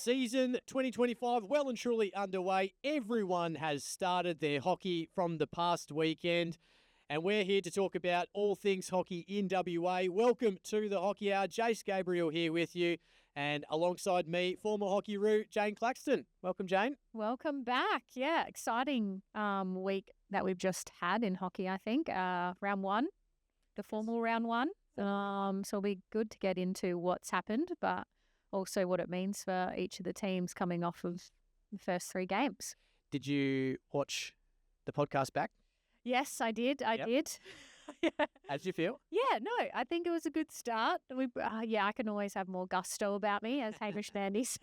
Season 2025 well and truly underway. Everyone has started their hockey from the past weekend, and we're here to talk about all things hockey in WA. Welcome to the Hockey Hour. Jace Gabriel here with you, and alongside me, former Hockey-roo, Jane Claxton. Welcome, Jane. Welcome back. Yeah, exciting week that we've just had in hockey, I think. Round one, the formal round one. So it'll be good to get into what's happened, but also what it means for each of the teams coming off of the first three games. Did you watch the podcast back? Yes, I did. I did. How did you feel? Yeah, no, I think it was a good start. I can always have more gusto about me, as Hamish and Andy say.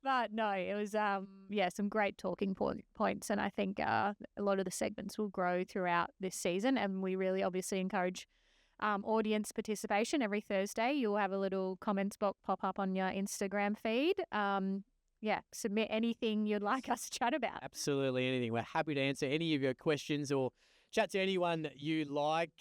But no, it was, some great talking points. And I think a lot of the segments will grow throughout this season. And we really obviously encourage audience participation. Every Thursday, you'll have a little comments box pop up on your Instagram feed. Submit anything you'd like us to chat about. Absolutely anything. We're happy to answer any of your questions or chat to anyone that you like.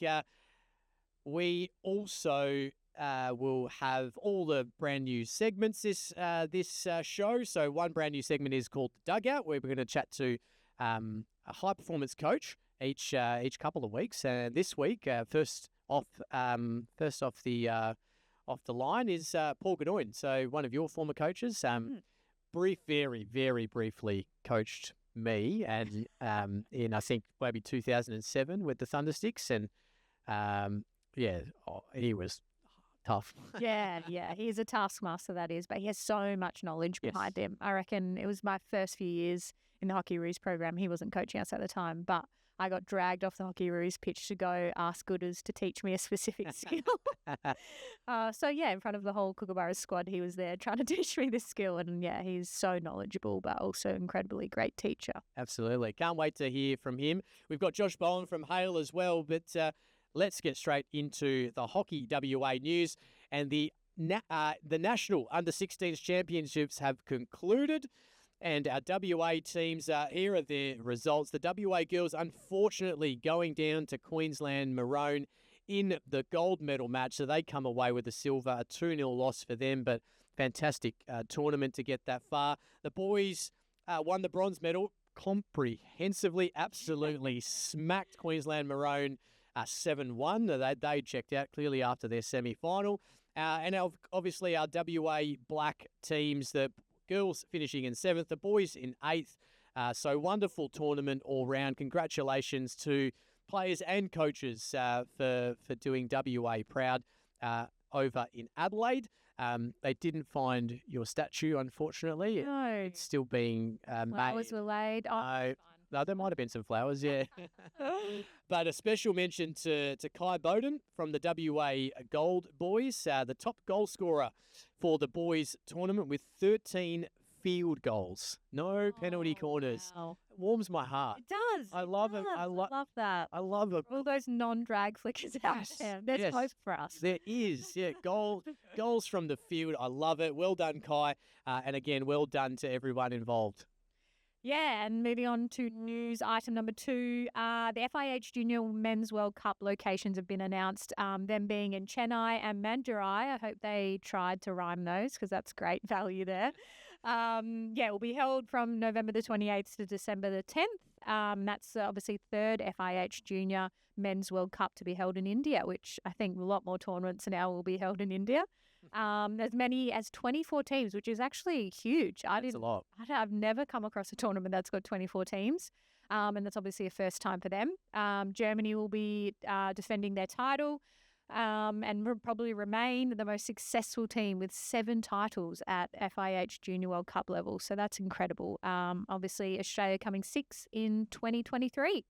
We also will have all the brand new segments this show. So one brand new segment is called the Dugout, where we're going to chat to a high performance coach each couple of weeks. And this week, first off the line is Paul Gaudoin. So one of your former coaches. Very, very briefly coached me, and in I think maybe 2007 with the Thundersticks, and he was tough. Yeah, he's a taskmaster, that is, but he has so much knowledge behind him. I reckon it was my first few years in the Hockey-roos program. He wasn't coaching us at the time, but I got dragged off the Hockey-roos pitch to go ask Gooders to teach me a specific skill. In front of the whole Kooka squad, he was there trying to teach me this skill. And he's so knowledgeable, but also incredibly great teacher. Absolutely. Can't wait to hear from him. We've got Josh Bowen from Hale as well, but let's get straight into the Hockey WA news. And the National Under-16s Championships have concluded. And our WA teams, here are their results. The WA girls, unfortunately, going down to Queensland Maroon in the gold medal match. So they come away with a silver, a 2-0 loss for them, but fantastic tournament to get that far. The boys won the bronze medal comprehensively, absolutely smacked Queensland Maroon 7-1. They checked out clearly after their semi-final. And obviously our WA black teams, the girls finishing in 7th, the boys in 8th. So wonderful tournament all round. Congratulations to players and coaches for doing WA proud over in Adelaide. They didn't find your statue, unfortunately. No. It's still being made. Flowers were laid. No, there might have been some flowers, yeah. But a special mention to Kai Bowden from the WA Gold boys, the top goal scorer for the boys tournament with 13 field goals. No penalty corners. Wow. It warms my heart. It does. I love it. I love that. I love it. All those non-drag flickers out there. There's hope for us. There is, yeah. Goals from the field. I love it. Well done, Kai. And again, well done to everyone involved. Yeah, and moving on to news item number 2, the FIH Junior Men's World Cup locations have been announced, them being in Chennai and Mandarai. I hope they tried to rhyme those because that's great value there. It will be held from November the 28th to December the 10th. That's obviously third FIH Junior Men's World Cup to be held in India, which I think a lot more tournaments now will be held in India. As many as 24 teams, which is actually huge. That's a lot. I've never come across a tournament that's got 24 teams, and that's obviously a first time for them. Germany will be defending their title and will probably remain the most successful team with 7 titles at FIH Junior World Cup level. So that's incredible. Obviously, Australia coming 6th in 2023.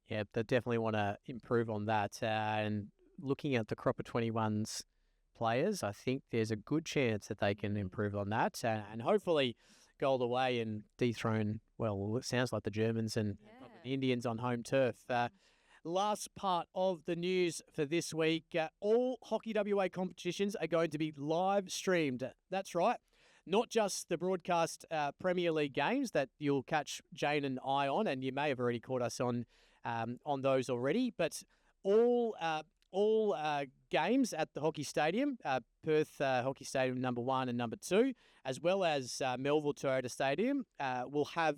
Yeah, they definitely want to improve on that. And looking at the crop of 21s players, I think there's a good chance that they can improve on that and hopefully go all the way and dethrone, well, it sounds like the Germans and probably the Indians on home turf. Last part of the news for this week, all Hockey WA competitions are going to be live streamed. That's right. Not just the broadcast Premier League games that you'll catch Jane and I on, and you may have already caught us on those already, but all all games at the Hockey Stadium, Perth Hockey Stadium number 1 and number 2, as well as Melville Toyota Stadium, will have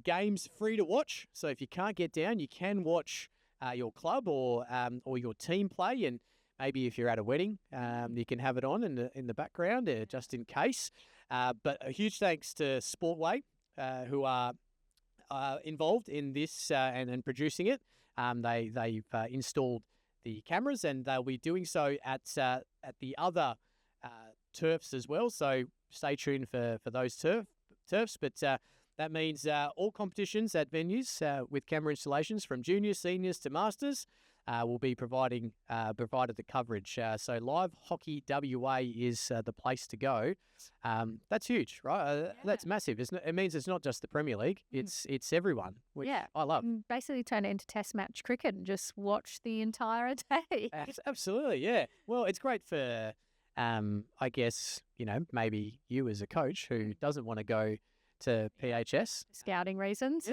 games free to watch. So if you can't get down, you can watch your club or your team play, and maybe if you're at a wedding, you can have it on in the background just in case. But a huge thanks to Sportway, who are involved in this and producing it. They've installed the cameras, and they'll be doing so at the other turfs as well. So stay tuned for those turfs. But that means all competitions at venues with camera installations from juniors, seniors to masters will be provided the coverage. So Live Hockey WA is the place to go. That's huge, right? That's massive, isn't it? It means it's not just the Premier League; it's everyone, which I love. Basically, turn it into Test match cricket and just watch the entire day. Absolutely, yeah. Well, it's great for, I guess, maybe you as a coach who doesn't want to go to PHS. Scouting reasons.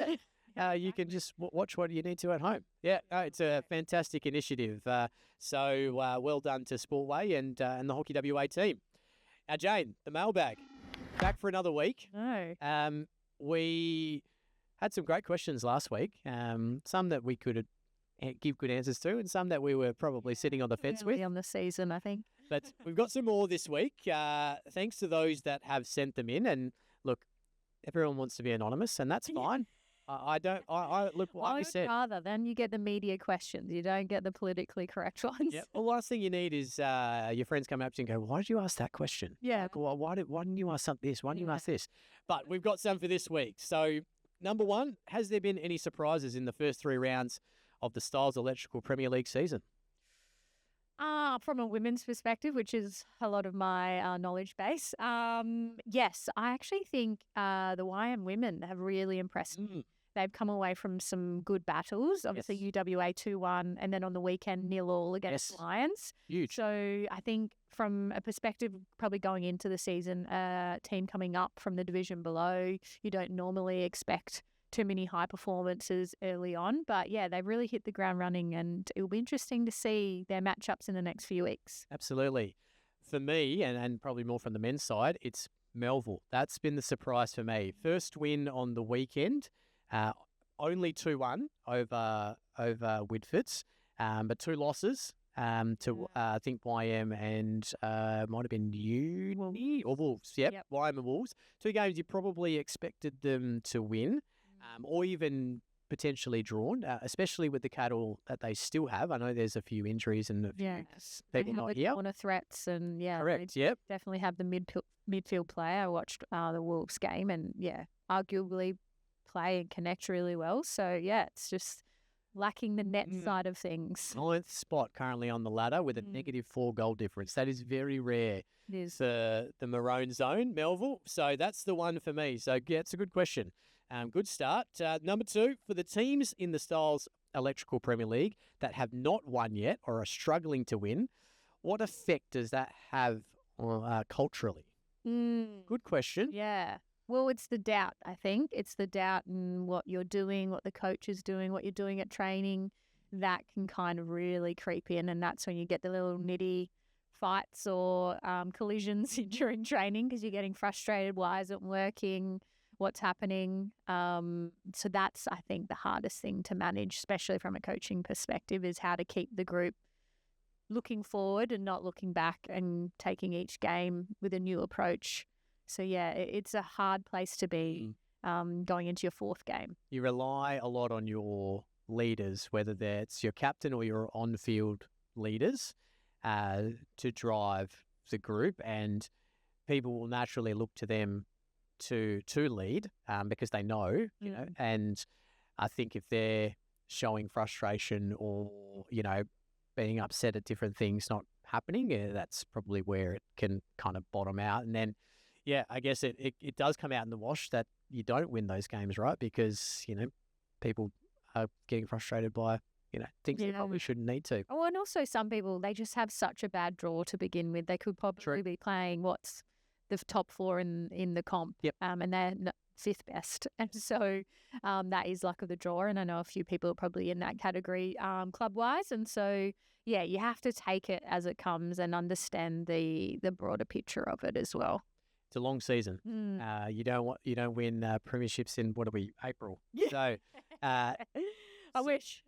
You can just watch what you need to at home. Yeah, it's a fantastic initiative. So well done to Sportway and the Hockey WA team. Now, Jane, the mailbag, back for another week. No. We had some great questions last week, some that we could give good answers to, and some that we were probably sitting on the fence with. On the season, I think. But we've got some more this week, thanks to those that have sent them in. And look, everyone wants to be anonymous, and that's fine. I look, like we said. Rather than you get the media questions, you don't get the politically correct ones. Yeah. Well, last thing you need is your friends come up to you and go, "Why did you ask that question?" Yeah. Like, well, why didn't you ask this? Why didn't you ask this? But we've got some for this week. So, number one, has there been any surprises in the first 3 rounds of the Stiles Electrical Premier League season? From a women's perspective, which is a lot of my knowledge base, yes, I actually think the YM women have really impressed me. They've come away from some good battles. Obviously, UWA 2-1, and then on the weekend, 0-0 against Lions. Huge. So I think from a perspective, probably going into the season, a team coming up from the division below, you don't normally expect too many high performances early on. But yeah, they've really hit the ground running, and it'll be interesting to see their matchups in the next few weeks. Absolutely. For me, and probably more from the men's side, it's Melville. That's been the surprise for me. First win on the weekend. Only 2-1 over Whitfords, but 2 losses to I think YM and might have been Uni or Wolves. Yep, YM and Wolves. 2 games you probably expected them to win, or even potentially drawn, especially with the cattle that they still have. I know there's a few injuries and a few people not here. Corner threats and correct. They definitely have the midfield player. I watched the Wolves game, and arguably play and connect really well. So, it's just lacking the net side of things. 9th spot currently on the ladder with a -4 goal difference. That is very rare for the Maroon Zone, Melville. So that's the one for me. So, it's a good question. Good start. Number 2, for the teams in the Stiles Electrical Premier League that have not won yet or are struggling to win, what effect does that have culturally? Good question. Yeah. Well, it's the doubt, I think. It's the doubt in what you're doing, what the coach is doing, what you're doing at training. That can kind of really creep in, and that's when you get the little nitty fights or collisions during training because you're getting frustrated. Why isn't it working? What's happening? So that's, I think, the hardest thing to manage, especially from a coaching perspective, is how to keep the group looking forward and not looking back and taking each game with a new approach. So, it's a hard place to be going into your 4th game. You rely a lot on your leaders, whether that's your captain or your on-field leaders, to drive the group, and people will naturally look to them to lead because they know, you know, and I think if they're showing frustration or, being upset at different things not happening, that's probably where it can kind of bottom out. And then, I guess it does come out in the wash that you don't win those games, right? Because, people are getting frustrated by, things they probably shouldn't need to. Oh, and also some people, they just have such a bad draw to begin with. They could probably be playing what's the top 4 in the comp. Yep. And fifth best. And so that is luck of the draw. And I know a few people are probably in that category club-wise. And so, yeah, you have to take it as it comes and understand the broader picture of it as well. It's a long season. You don't win premierships in, what are we, April? Yeah. So, I wish.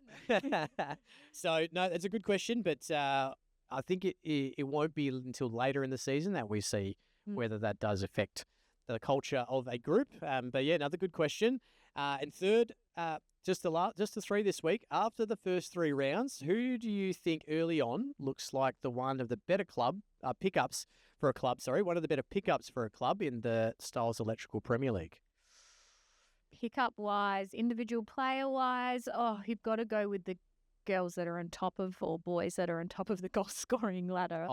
So, no, that's a good question, but I think it won't be until later in the season that we see whether that does affect the culture of a group. But yeah, another good question. And third, just the three this week. After the first three rounds, who do you think early on looks like the one of the better pickups for a club? Sorry, one of the better pickups for a club in the Stiles Electrical Premier League. Pickup-wise, individual player-wise, you've got to go with the girls that are on top of, or boys that are on top of the goal-scoring ladder.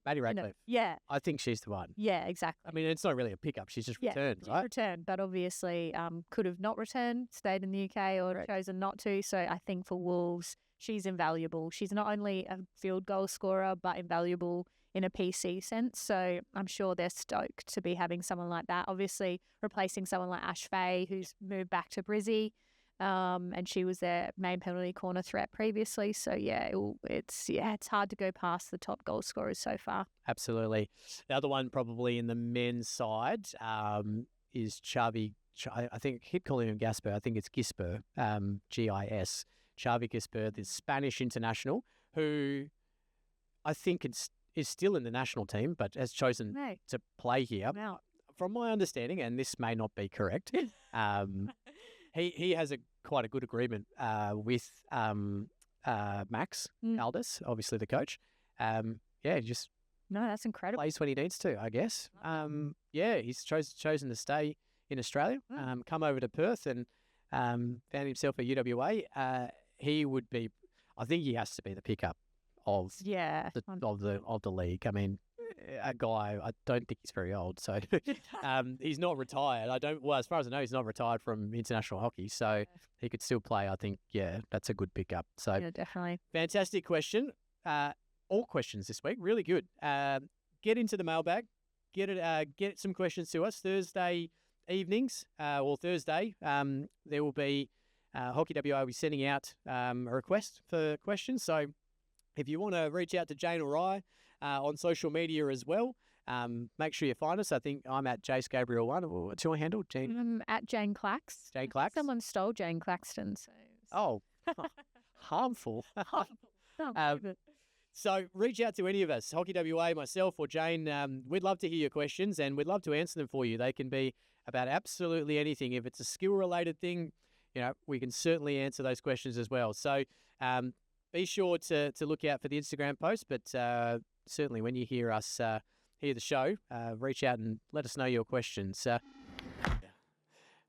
Maddie Radcliffe. Yeah. I think she's the one. Yeah, exactly. I mean, it's not really a pickup. She's just returned, right? She's returned, but obviously could have not returned, stayed in the UK or chosen not to. So I think for Wolves, she's invaluable. She's not only a field goal scorer, but invaluable in a PC sense. So I'm sure they're stoked to be having someone like that. Obviously, replacing someone like Ash Faye, who's moved back to Brizzy, and she was their main penalty corner threat previously. So it's hard to go past the top goal scorers so far. Absolutely. The other one probably in the men's side is Xavi. I think I keep calling him Gasper. I think it's Gisper, Gis. Xavi Gisper, the Spanish international, who I think is still in the national team, but has chosen to play here. Wow. From my understanding, and this may not be correct, he has quite a good agreement with Max Aldis, obviously the coach. Just that's incredible. Plays when he needs to, I guess. He's chosen to stay in Australia, come over to Perth, and found himself at UWA. He would be, I think he has to be the pickup of the league. I mean, a guy, I don't think he's very old, so he's not retired. As far as I know, he's not retired from international hockey, so he could still play. I think, that's a good pickup. So definitely. Fantastic question. All questions this week, really good. Get into the mailbag. Get some questions to us Thursday evenings or Thursday. There will be Hockey WA will be sending out a request for questions. So if you want to reach out to Jane or I on social media as well, make sure you find us. I think I'm at Jace Gabriel1. What's your handle, Jane? I'm at Jane Clax. Jane Clax? Someone stole Jane Claxton. Harmful. Harmful. So reach out to any of us, Hockey WA, myself or Jane. We'd love to hear your questions and we'd love to answer them for you. They can be about absolutely anything. If it's a skill-related thing, we can certainly answer those questions as well. So be sure to look out for the Instagram post, but certainly when you hear us hear the show, reach out and let us know your questions.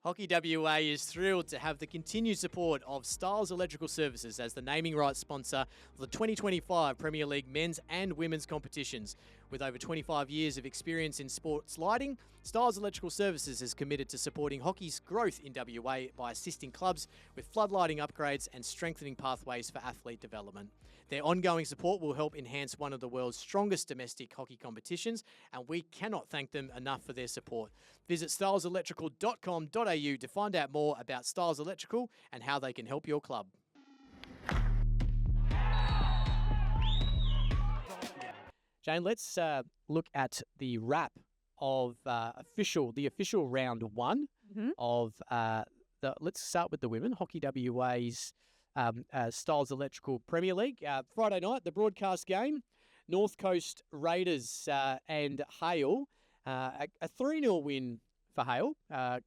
Hockey WA is thrilled to have the continued support of Stiles Electrical Services as the naming rights sponsor of the 2025 Premier League men's and women's competitions. With over 25 years of experience in sports lighting, Stiles Electrical Services is committed to supporting hockey's growth in WA by assisting clubs with floodlighting upgrades and strengthening pathways for athlete development. Their ongoing support will help enhance one of the world's strongest domestic hockey competitions, and we cannot thank them enough for their support. Visit stileselectrical.com.au to find out more about Stiles Electrical and how they can help your club. Jane, let's look at the wrap of the official round one of let's start with the women, Hockey WA's Stiles Electrical Premier League. Friday night, the broadcast game, North Coast Raiders and Hale. A 3-0 win for Hale.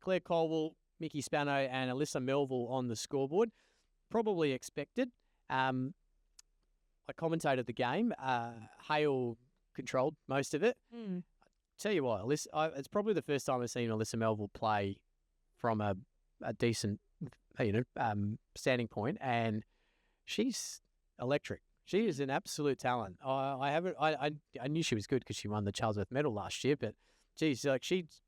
Claire Colwell, Mickey Spano and Alyssa Melville on the scoreboard. Probably expected. I commentated the game. Hale controlled most of it. Tell you what, it's probably the first time I've seen Alyssa Melville play from a decent standing point, and she's electric. She is an absolute talent. I knew she was good because she won the Charlesworth Medal last year, but geez, she's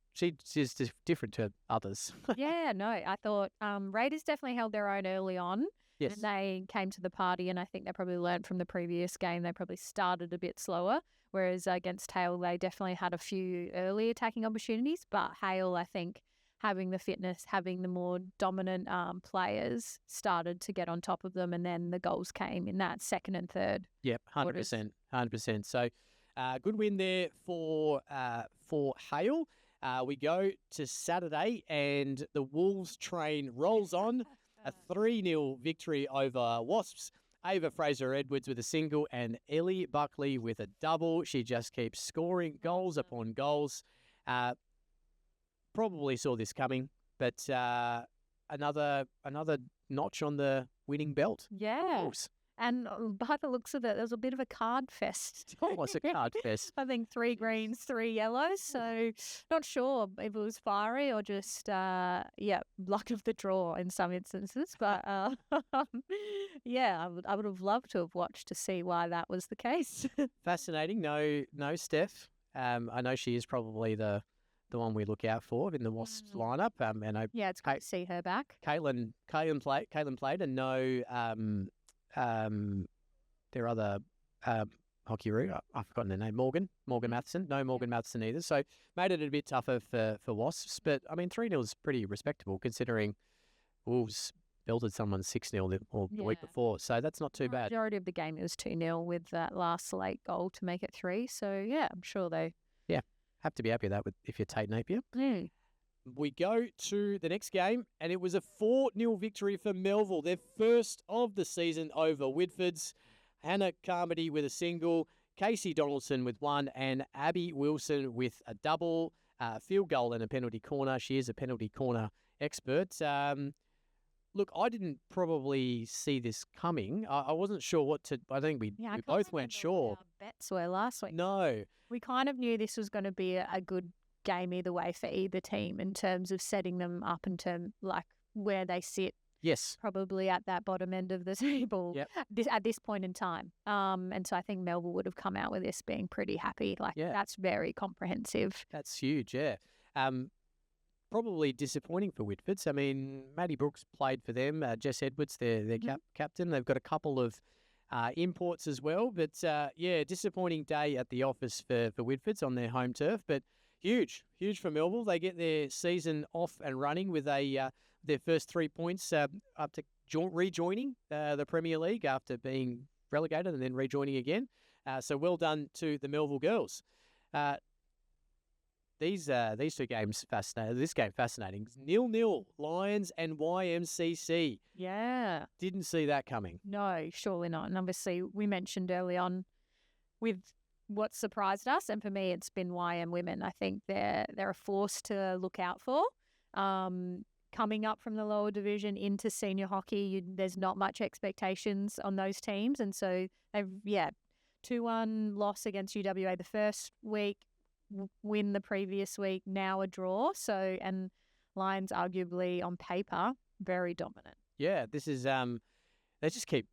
just different to others. I thought Raiders definitely held their own early on. Yes. And they came to the party, and I think they probably learned from the previous game. They probably started a bit slower, whereas against Hale, they definitely had a few early attacking opportunities. But Hale, I think, having the fitness, having the more dominant players started to get on top of them, and then the goals came in that second and third. Yep, 100%, 100%. So, good win there for Hale. We go to Saturday, and the Wolves train rolls on. A 3-0 victory over Wasps. Ava Fraser-Edwards with a single and Ellie Buckley with a double. She just keeps scoring goals upon goals. Probably saw this coming, but another notch on the winning belt. Yeah. Wolves. And by the looks of it, there was a bit of a card fest. Oh, it's a card fest. I think 3 greens, 3 yellows. So not sure if it was fiery or just, luck of the draw in some instances. But yeah, I would have loved to have watched to see why that was the case. Fascinating. No Steph. I know she is probably the one we look out for in the Wasps lineup. It's great to see her back. Caitlin played, and no. Their other hockey route, I've forgotten their name, Morgan Matheson. No Morgan Matheson either. So made it a bit tougher for Wasps. But, 3-0 is pretty respectable considering Wolves belted someone 6-0 the week before. So that's not too bad. The majority of the game it was 2-0 with that last late goal to make it 3. So, yeah, I'm sure they... Yeah, have to be happy with that if you're Tate Napier. Mm. We go to the next game, and it was a 4-0 victory for Melville, their first of the season over Whitfords. Hannah Carmody with a single, Casey Donaldson with 1, and Abby Wilson with a double, field goal and a penalty corner. She is a penalty corner expert. Look, I didn't probably see this coming. I wasn't sure what to... I think we both weren't sure. What our bets were last week. No. We kind of knew this was going to be a good game either way for either team in terms of setting them up in terms like where they sit. Yes. Probably at that bottom end of the table at this point in time. And so I think Melville would have come out with this being pretty happy. That's very comprehensive. That's huge, yeah. Probably disappointing for Whitfords. Maddie Brooks played for them. Jess Edwards, their captain. They've got a couple of imports as well. But, disappointing day at the office for Whitfords on their home turf. But huge for Melville. They get their season off and running with their first 3 points after rejoining the Premier League after being relegated and then rejoining again. So well done to the Melville girls. These 2 games fascinating. This game fascinating. 0-0 Lions and YMCC. Yeah. Didn't see that coming. No, surely not. And obviously we mentioned early on with what surprised us, and for me it's been YM women. I think they're a force to look out for. Coming up from the lower division into senior hockey, there's not much expectations on those teams, and so they've 2-1 loss against UWA the first week, win the previous week, now a draw. So, and Lions arguably on paper very dominant. Yeah, this is they just keep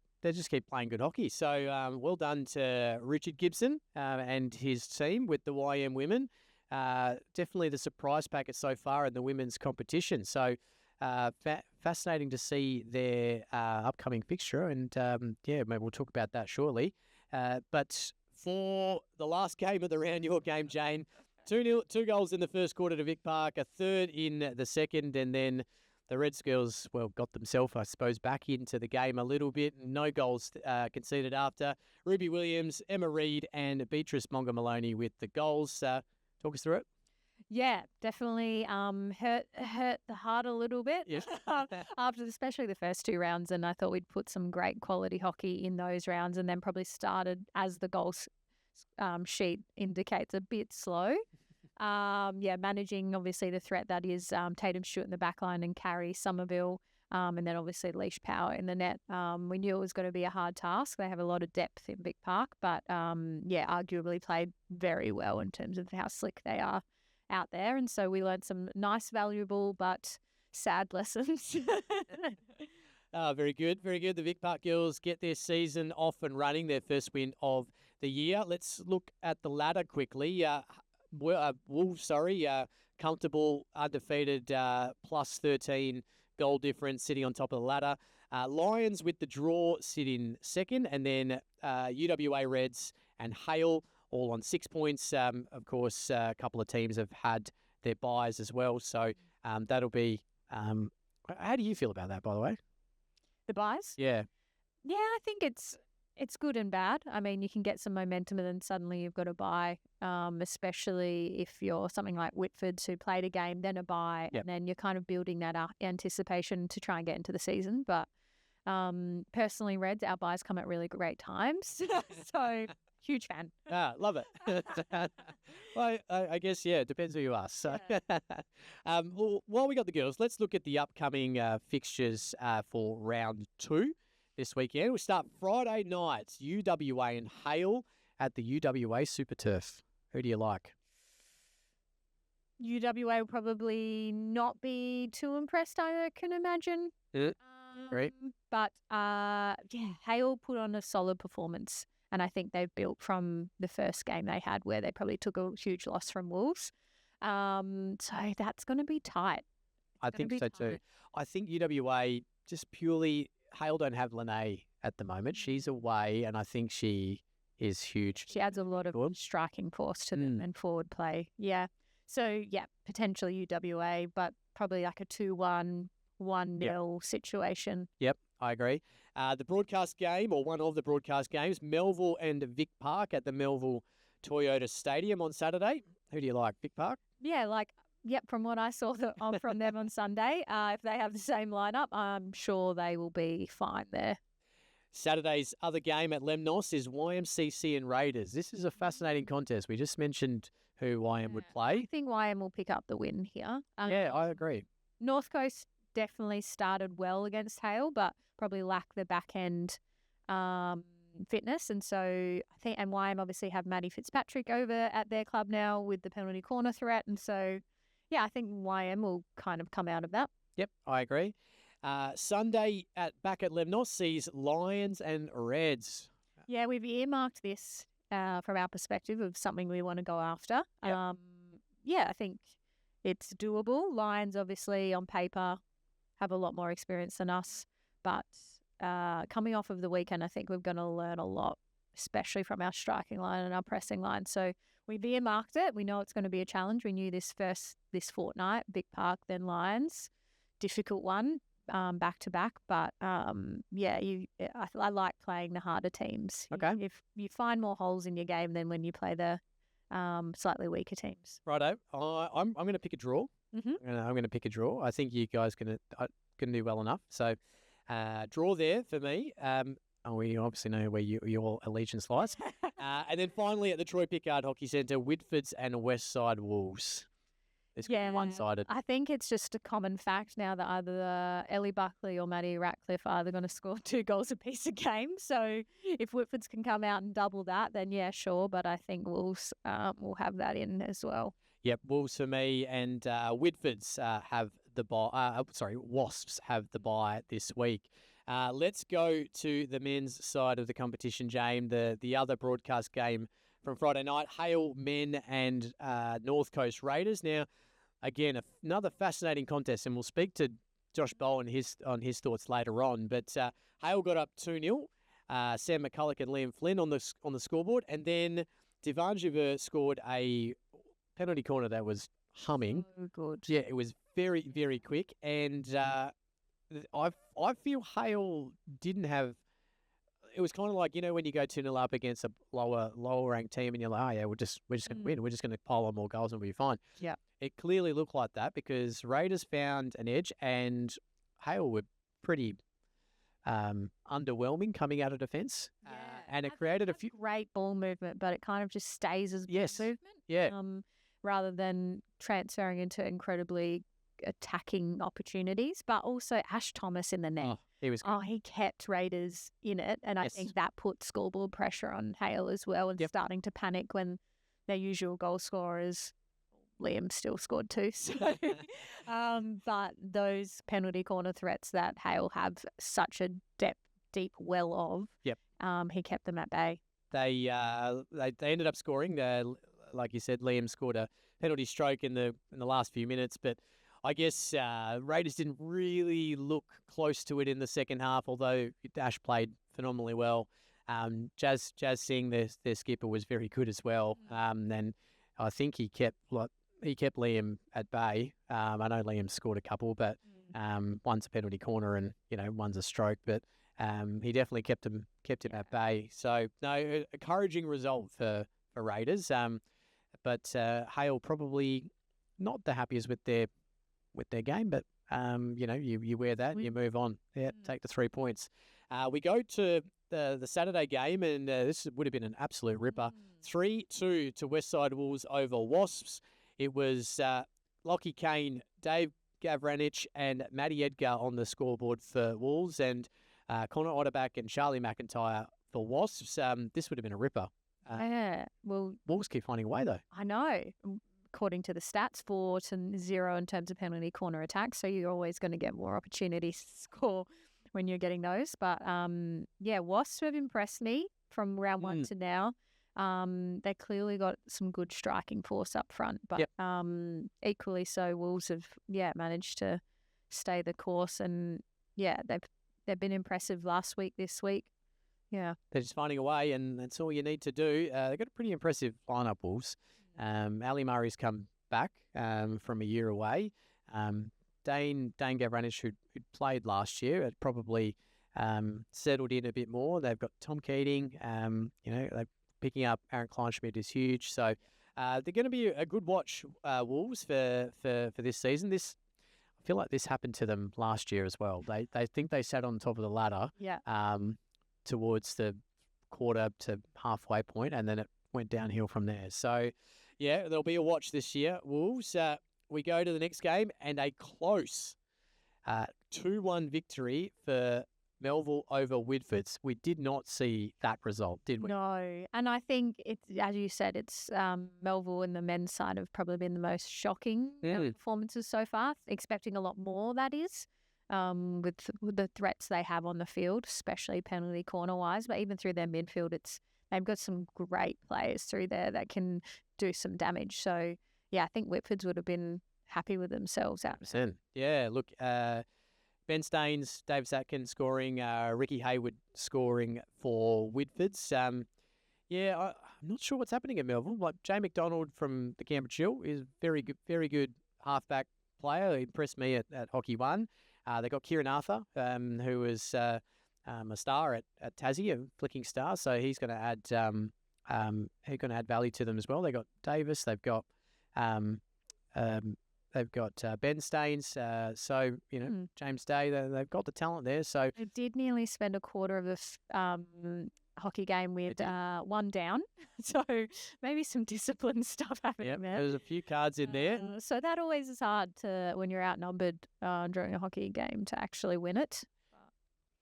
playing good hockey. So well done to Richard Gibson and his team with the YM women. Definitely the surprise packet so far in the women's competition. So fascinating to see their upcoming fixture. And maybe we'll talk about that shortly. But for the last game of the round, your game, Jane, 2 goals in the first quarter to Vic Park, a third in the second, and then the Reds girls, got themselves, I suppose, back into the game a little bit. No goals conceded after. Ruby Williams, Emma Reid, and Beatrice Monga-Maloney with the goals. Talk us through it. Yeah, definitely hurt the heart a little bit after especially the first 2 rounds. And I thought we'd put some great quality hockey in those rounds, and then probably started, as the goals sheet indicates, a bit slow. Managing obviously the threat that is Tatum Stewart in the backline and Carrie Somerville, and then obviously Leash Power in the net. We knew it was going to be a hard task. They have a lot of depth in Vic Park, but arguably played very well in terms of how slick they are out there. And so we learned some nice, valuable, but sad lessons. Very good. Very good. The Vic Park girls get their season off and running, their first win of the year. Let's look at the ladder quickly. Wolves, comfortable, undefeated, plus 13 goal difference, sitting on top of the ladder. Lions with the draw sit in second, and then UWA Reds and Hale all on 6 points. Of course, a couple of teams have had their buys as well, so That'll be. How do you feel about that, by the way? The buys? Yeah. Yeah, I think it's good and bad. I mean, you can get some momentum and then suddenly you've got a buy, especially if you're something like Whitford's who played a game, then a buy, Yep. and then you're kind of building that anticipation to try and get into the season. But personally, Reds, our buys come at really great times. So, huge fan. Love it. Well, I guess, yeah, it depends who you ask. So, well, while we got the girls, let's look at the upcoming fixtures for round 2 this weekend. We start Friday night, UWA and Hale at the UWA Super Turf. Who do you like? UWA will probably not be too impressed, I can imagine. Great. But, Hale put on a solid performance. And I think they've built from the first game they had where they probably took a huge loss from Wolves. So that's going to be tight. I think so too. I think UWA just purely, Hale don't have Lene at the moment. She's away and I think she is huge. She adds a lot of striking force to them and forward play. Yeah. So, yeah, potentially UWA, but probably like a 2-1, 1-0 situation. Yep, I agree. The broadcast game, or one of the broadcast games, Melville and Vic Park at the Melville Toyota Stadium on Saturday. Who do you like, Vic Park? Yeah, from what I saw from them on Sunday, if they have the same lineup, I'm sure they will be fine there. Saturday's other game at Lemnos is YMCC and Raiders. This is a fascinating contest. We just mentioned who YM would play. I think YM will pick up the win here. Yeah, I agree. North Coast definitely started well against Hale, but probably lack the back end fitness. And so I think, and YM obviously have Maddie Fitzpatrick over at their club now with the penalty corner threat. And so, yeah, I think YM will kind of come out of that. Yep, I agree. Sunday back at Lemnos sees Lions and Reds. Yeah, we've earmarked this from our perspective of something we want to go after. Yep. I think it's doable. Lions obviously on paper have a lot more experience than us, but coming off of the weekend, I think we're going to learn a lot, especially from our striking line and our pressing line. So we've earmarked it. We know it's going to be a challenge. We knew this fortnight, Big Park, then Lions, difficult one, back to back. But I like playing the harder temes. Okay. If you find more holes in your game than when you play the slightly weaker teams. Righto. I'm going to pick a draw. Mm-hmm. I'm going to pick a draw. I think you guys can do well enough. So draw there for me. We obviously know where your allegiance lies. And then finally at the Troy Pickard Hockey Centre, Whitfords and Westside Wolves. It's one-sided. I think it's just a common fact now that either Ellie Buckley or Maddie Ratcliffe are either going to score 2 goals apiece a game. So if Whitfords can come out and double that, then yeah, sure. But I think Wolves will have that in as well. Yep, Wolves for me, and Whitfords have the bye. Wasps have the bye this week. Let's go to the men's side of the competition, James. The other broadcast game from Friday night, Hale men and North Coast Raiders. Now, again, another fascinating contest, and we'll speak to Josh Bowen on his thoughts later on. But Hale got up 2-0. Sam McCulloch and Liam Flynn on the scoreboard, and then Divanjiva scored a penalty corner that was humming. So good. Yeah, it was very, very quick. And I feel Hale didn't have... It was kind of like, when you go 2-0 up against a lower ranked team and you're like, oh, yeah, we're just going to win. We're just going to pile on more goals and we'll be fine. Yeah. It clearly looked like that because Raiders found an edge and Hale were pretty underwhelming coming out of defence. Yeah. And it created a few... Great ball movement, but it kind of just stays as movement. Yeah. Rather than transferring into incredibly attacking opportunities, but also Ash Thomas in the net. He kept Raiders in it, and I think that put scoreboard pressure on Hale as well, and starting to panic when their usual goal scorers, Liam still scored 2. So, but those penalty corner threats that Hale have such a deep well of, he kept them at bay. They ended up scoring. Like you said, Liam scored a penalty stroke in the last few minutes, but I guess Raiders didn't really look close to it in the second half, although Ash played phenomenally well. Jazz Singh, their skipper, was very good as well. And I think he kept he kept Liam at bay. I know Liam scored a couple, but one's a penalty corner and one's a stroke. But he definitely kept him at bay. So no, encouraging result for Raiders. But Hale probably not the happiest with their game, but you wear that, you move on. Yeah, take the 3 points. We go to the Saturday game, and this would have been an absolute ripper. 3-2 to Westside Wolves over Wasps. It was Lockie Kane, Dave Gavranich, and Matty Edgar on the scoreboard for Wolves, and Connor Otterback and Charlie McIntyre for Wasps. This would have been a ripper. Well, Wolves keep finding a way, though. I know. According to the stats, 4-0 in terms of penalty corner attacks, so you're always going to get more opportunities to score when you're getting those. But Wasps have impressed me from round one to now. They clearly got some good striking force up front, but equally so, Wolves have managed to stay the course, and they've been impressive last week, this week. Yeah, they're just finding a way, and that's all you need to do. They've got a pretty impressive lineup, Wolves. Ali Murray's come back from a year away. Dane Gavranich, who played last year, had probably settled in a bit more. They've got Tom Keating. They're picking up Aaron Kleinschmidt is huge. So they're going to be a good watch, Wolves, for this season. I feel like this happened to them last year as well. They think they sat on top of the ladder towards the quarter to halfway point, and then it went downhill from there. So, there'll be a watch this year, Wolves. We go to the next game, and a close 2-1 victory for Melville over Whitfords. We did not see that result, did we? No, and I think it's, as you said, it's Melville and the men's side have probably been the most shocking performances so far. Expecting a lot more, that is, with the threats they have on the field, especially penalty corner wise, but even through their midfield, they've got some great players through there that can do some damage. So, I think Whitfords would have been happy with themselves out there. Yeah, look, Ben Staines, Dave Zatkin scoring, Ricky Hayward scoring for Whitfords. I'm not sure what's happening at Melville. Like Jay McDonald from the Canberra Chill is very good halfback player. He impressed me at Hockey 1. They got Kieran Arthur, who was a star at Tassie, a flicking star. So he's going to add value to them as well. They got Davis. They've got Ben Staines. James Day. They've got the talent there. So they did nearly spend a quarter of the hockey game with one down. So maybe some discipline stuff happening there. There's a few cards in there. So that always is hard when you're outnumbered during a hockey game to actually win it.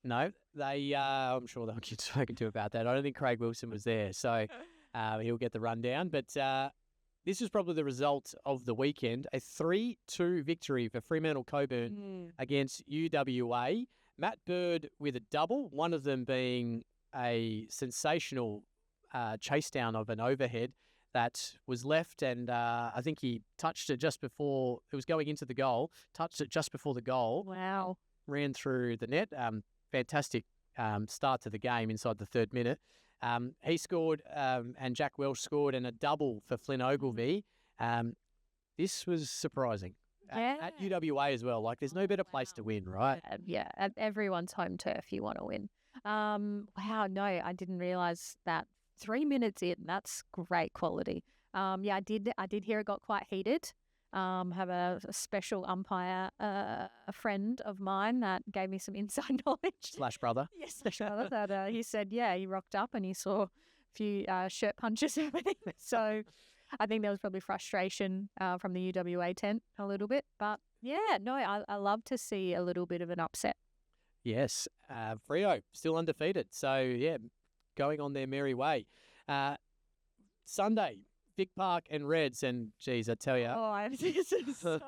No, I'm sure they'll get spoken to about that. I don't think Craig Wilson was there, so he'll get the rundown. But this was probably the result of the weekend, a 3-2 victory for Fremantle Coburn against UWA. Matt Bird with a double, one of them being a sensational chase down of an overhead that was left, and I think he touched it just before it was going into the goal, touched it just before the goal. Wow. Ran through the net. Fantastic start to the game inside the third minute. He scored and Jack Welsh scored, and a double for Flynn Ogilvie. This was surprising. At UWA as well. Like, there's no better place to win, right? Yeah, at everyone's home turf you want to win. Wow, no, I didn't realise that. 3 minutes in, that's great quality. I did hear it got quite heated. Have a special umpire, a friend of mine that gave me some inside knowledge. Slash brother. Yes, slash brother. That, he said, he rocked up and he saw a few shirt punches happening. So I think there was probably frustration from the UWA tent a little bit. But I love to see a little bit of an upset. Yes. Freo still undefeated. So, going on their merry way. Sunday, Vic Park and Reds, and geez, I tell you, this is so...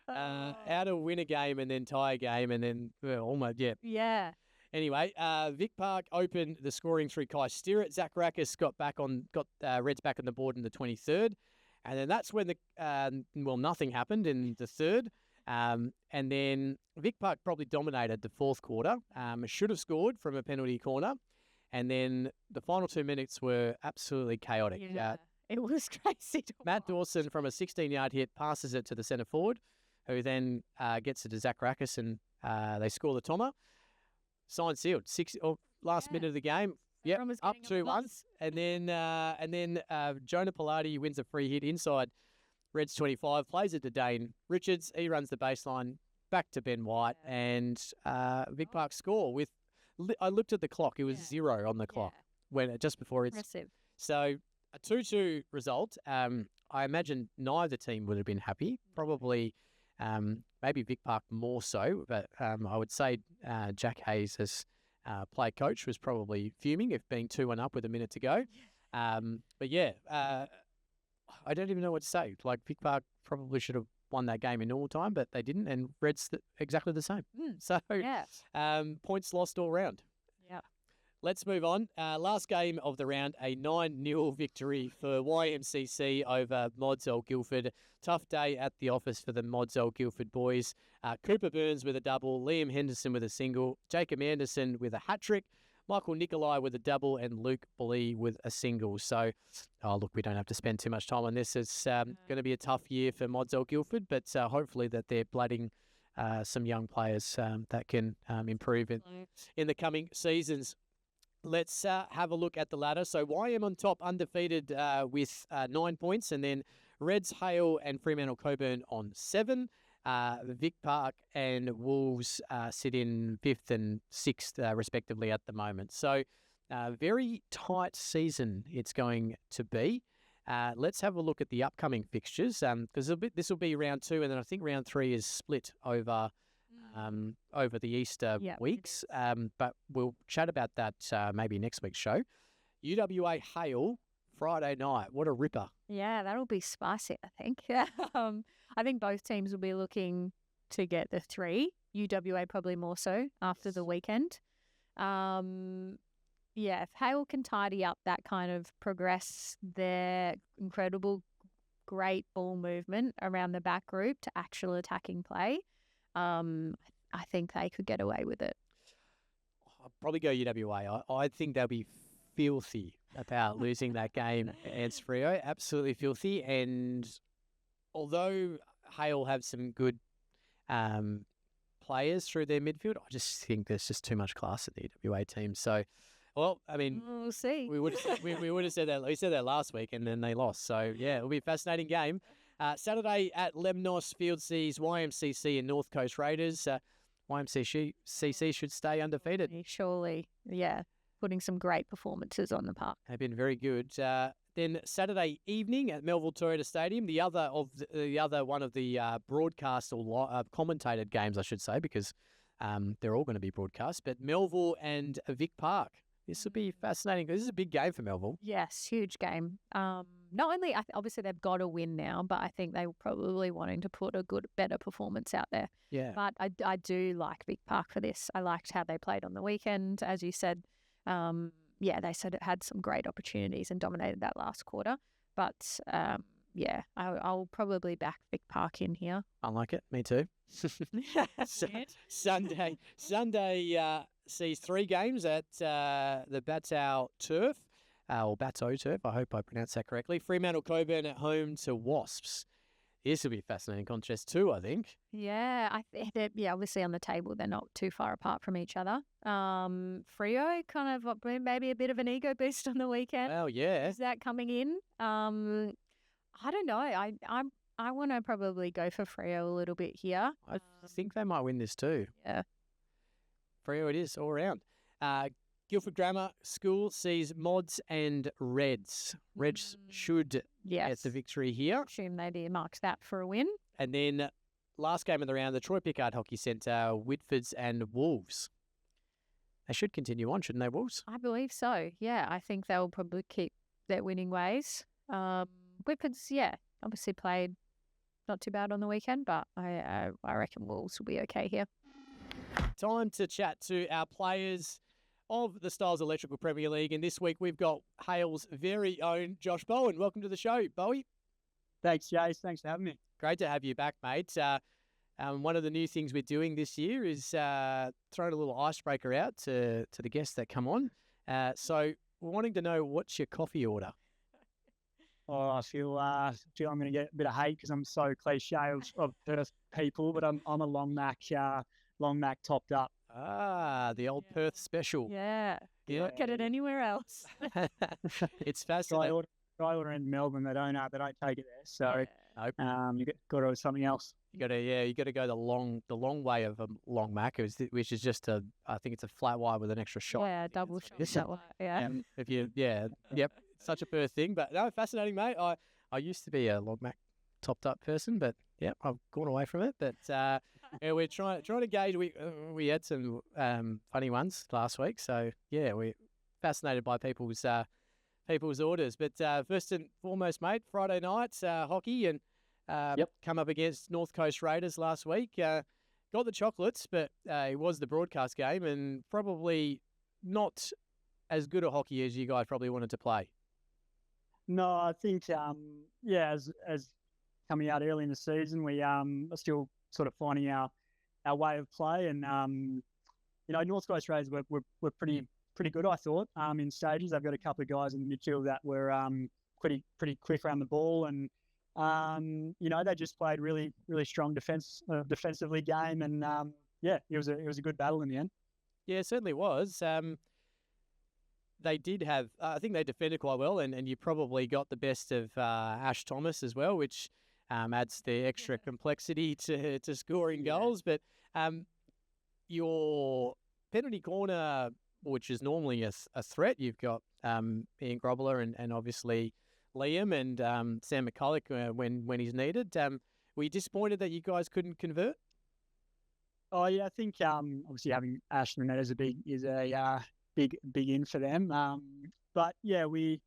how to win a game and then tie a game and then almost, Yeah. Anyway, Vic Park opened the scoring through Kai Stirrett. Zach Rackus got Reds back on the board in the 23rd, and then that's when nothing happened in the third. And then Vic Park probably dominated the fourth quarter. Should have scored from a penalty corner. And then the final 2 minutes were absolutely chaotic. Yeah. It was crazy to Matt watch. Dawson from a 16-yard hit passes it to the centre forward, who then gets it to Zach Rakis, and they score the Toma. Signed, sealed. Last minute of the game. Yep, Everyone was up getting on the 2-1. bus. And then Jonah Pilati wins a free hit inside Reds 25, plays it to Dane Richards. He runs the baseline back to Ben White, and Vic Park score with. I looked at the clock; it was 0 on the clock when just before it's. Impressive. So a 2-2 result. I imagine neither team would have been happy. Probably, maybe Vic Park more so, but I would say Jack Hayes as play coach was probably fuming if being 2-1 up with a minute to go. But yeah, I don't even know what to say. Like, Vic Park probably should have won that game in normal time, but they didn't, and Reds exactly the same. So points lost all round. Yeah. Let's move on. Last game of the round, a 9-0 victory for YMCC over Modsell Guildford. Tough day at the office for the Modsell Guildford boys. Cooper Burns with a double, Liam Henderson with a single, Jacob Anderson with a hat-trick, Michael Nikolai with a double, and Luke Bully with a single. So, look, we don't have to spend too much time on this. It's going to be a tough year for Modsell Guildford, but hopefully that they're blooding some young players that can improve in the coming seasons. Let's have a look at the ladder. So YM on top, undefeated with 9 points, and then Reds, Hale, and Fremantle Coburn on 7. Vic Park and Wolves sit in 5th and 6th, respectively, at the moment. So very tight season it's going to be. Let's have a look at the upcoming fixtures, because this will be round 2, and then I think round 3 is split over the Easter weeks. But we'll chat about that maybe next week's show. UWA Hale, Friday night. What a ripper. Yeah, that'll be spicy, I think. I think both teams will be looking to get the 3. UWA probably more so after the weekend. If Hale can tidy up that kind of progress their incredible, great ball movement around the back group to actual attacking play, I think they could get away with it. I'll probably go UWA. I think they'll be filthy about losing that game against Freo. Absolutely filthy. And although Hale have some good players through their midfield, I just think there's just too much class at the UWA team. So, well, I mean, we'll see. We would have said that. We said that last week, and then they lost. So yeah, it'll be a fascinating game. Saturday at Lemnos, Field C's YMCC and North Coast Raiders. YMCC should stay undefeated. Surely, yeah. Putting some great performances on the park. They've been very good. Then Saturday evening at Melville Toyota Stadium, the other one of the broadcast or commentated games, I should say, because they're all going to be broadcast. But Melville and Vic Park. This will be fascinating. This is a big game for Melville. Yes, huge game. Not only, obviously, they've got to win now, but I think they were probably wanting to put a better performance out there. Yeah. But I do like Vic Park for this. I liked how they played on the weekend, as you said. They said it had some great opportunities and dominated that last quarter. But I'll probably back Vic Park in here. I like it. Me too. Sunday sees 3 games at the Bateau Turf, or Bateau Turf. I hope I pronounced that correctly. Fremantle Coburn at home to Wasps. This will be a fascinating contest too, I think. Yeah, I think that, obviously on the table they're not too far apart from each other. Freo kind of maybe a bit of an ego boost on the weekend. Well, yeah. Is that coming in? I don't know. I want to probably go for Freo a little bit here. I think they might win this too. Yeah. Freo it is all around. Guildford Grammar School sees Mods and Reds. Reds should get the victory here. Assume they'd earmark that for a win. And then last game of the round, the Troy Pickard Hockey Centre, Whitfords and Wolves. They should continue on, shouldn't they, Wolves? I believe so. Yeah, I think they'll probably keep their winning ways. Whitfords, obviously played not too bad on the weekend, but I reckon Wolves will be okay here. Time to chat to our players of the Stiles Electrical Premier League. And this week we've got Hale's very own Josh Bowen. Welcome to the show, Bowie. Thanks, Jace. Thanks for having me. Great to have you back, mate. One of the new things we're doing this year is throwing a little icebreaker out to the guests that come on. So we're wanting to know, what's your coffee order? I feel I'm going to get a bit of hate because I'm so cliche of Perth people, but I'm a long Mac topped up. Ah, the old Perth special. Yeah. You Yeah. won't get it anywhere else. It's Try fascinating. order in Melbourne. They don't take it there. So Nope. you got to order something else. You got to go the long way of a long Mac, which is just I think it's a flat white with an extra shot. Yeah, double That's what it shot. is. Yeah. If you, yep, it's such a Perth thing. But no, fascinating, mate. I used to be a long Mac topped up person, but yeah, I've gone away from it. But yeah, we're trying to gauge. We had some funny ones last week, so yeah, we're fascinated by people's orders. But first and foremost, mate, Friday night hockey and come up against North Coast Raiders last week. Got the chocolates, but it was the broadcast game and probably not as good a hockey as you guys probably wanted to play. No, I think as coming out early in the season, we are still sort of finding our way of play, and North Coast Raiders were pretty good, I thought. In stages, they've got a couple of guys in the midfield that were pretty quick around the ball, and they just played really strong defensively game, and it was a good battle in the end. Yeah, it certainly was. They did have, I think they defended quite well, and you probably got the best of Ash Thomas as well, which adds the extra complexity to scoring goals. But your penalty corner, which is normally a threat, you've got Ian Grobler and obviously Liam and Sam McCulloch when he's needed. Were you disappointed that you guys couldn't convert? Oh yeah, I think obviously having Ash and Renette is a big in for them. But yeah, we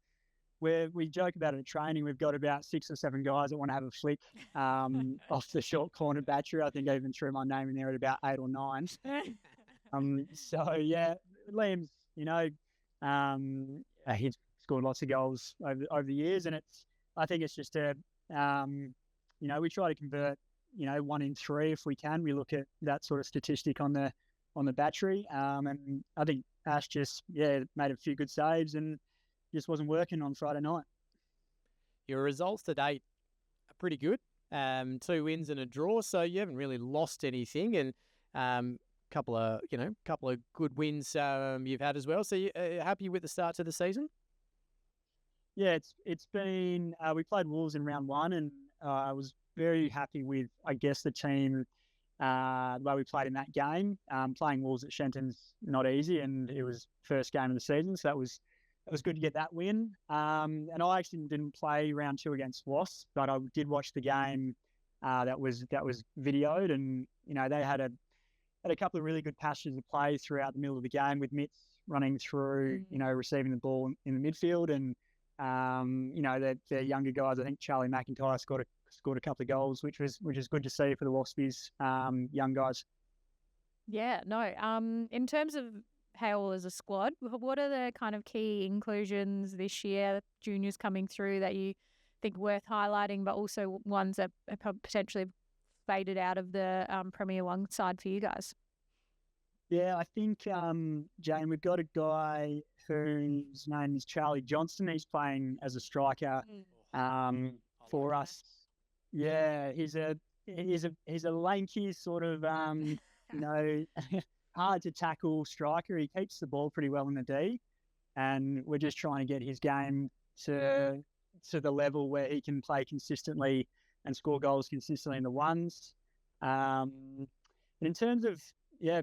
joke about it at training. We've got about 6 or 7 guys that want to have a flick off the short corner battery. I think I even threw my name in there at about 8 or 9. So yeah, Liam's he's scored lots of goals over the years, and I think it's just we try to convert 1 in 3 if we can. We look at that sort of statistic on the battery, and I think Ash just made a few good saves and just wasn't working on Friday night. Your results to date are pretty good. 2 wins and a draw, so you haven't really lost anything, and couple of good wins you've had as well. So you happy with the start to the season? Yeah, it's been we played Wolves in round 1, and I was very happy with, I guess, the team the way we played in that game. Playing Wolves at Shenton's not easy, and it was first game of the season, so that was good to get that win. And I actually didn't play round 2 against Wasps, but I did watch the game that was videoed, and they had a couple of really good passages of play throughout the middle of the game with Mitz running through, receiving the ball in the midfield, and their younger guys. I think Charlie McIntyre scored a couple of goals, which is good to see for the Waspies young guys. Yeah, no. In terms of Hale as a squad, what are the kind of key inclusions this year, juniors coming through that you think worth highlighting, but also ones that have potentially faded out of the Premier 1 side for you guys? Yeah, I think, Jane, we've got a guy whose name is Charlie Johnston. He's playing as a striker for us. Yeah, he's a lanky sort of, hard to tackle striker. He keeps the ball pretty well in the D, and we're just trying to get his game to the level where he can play consistently and score goals consistently in the ones. And in terms of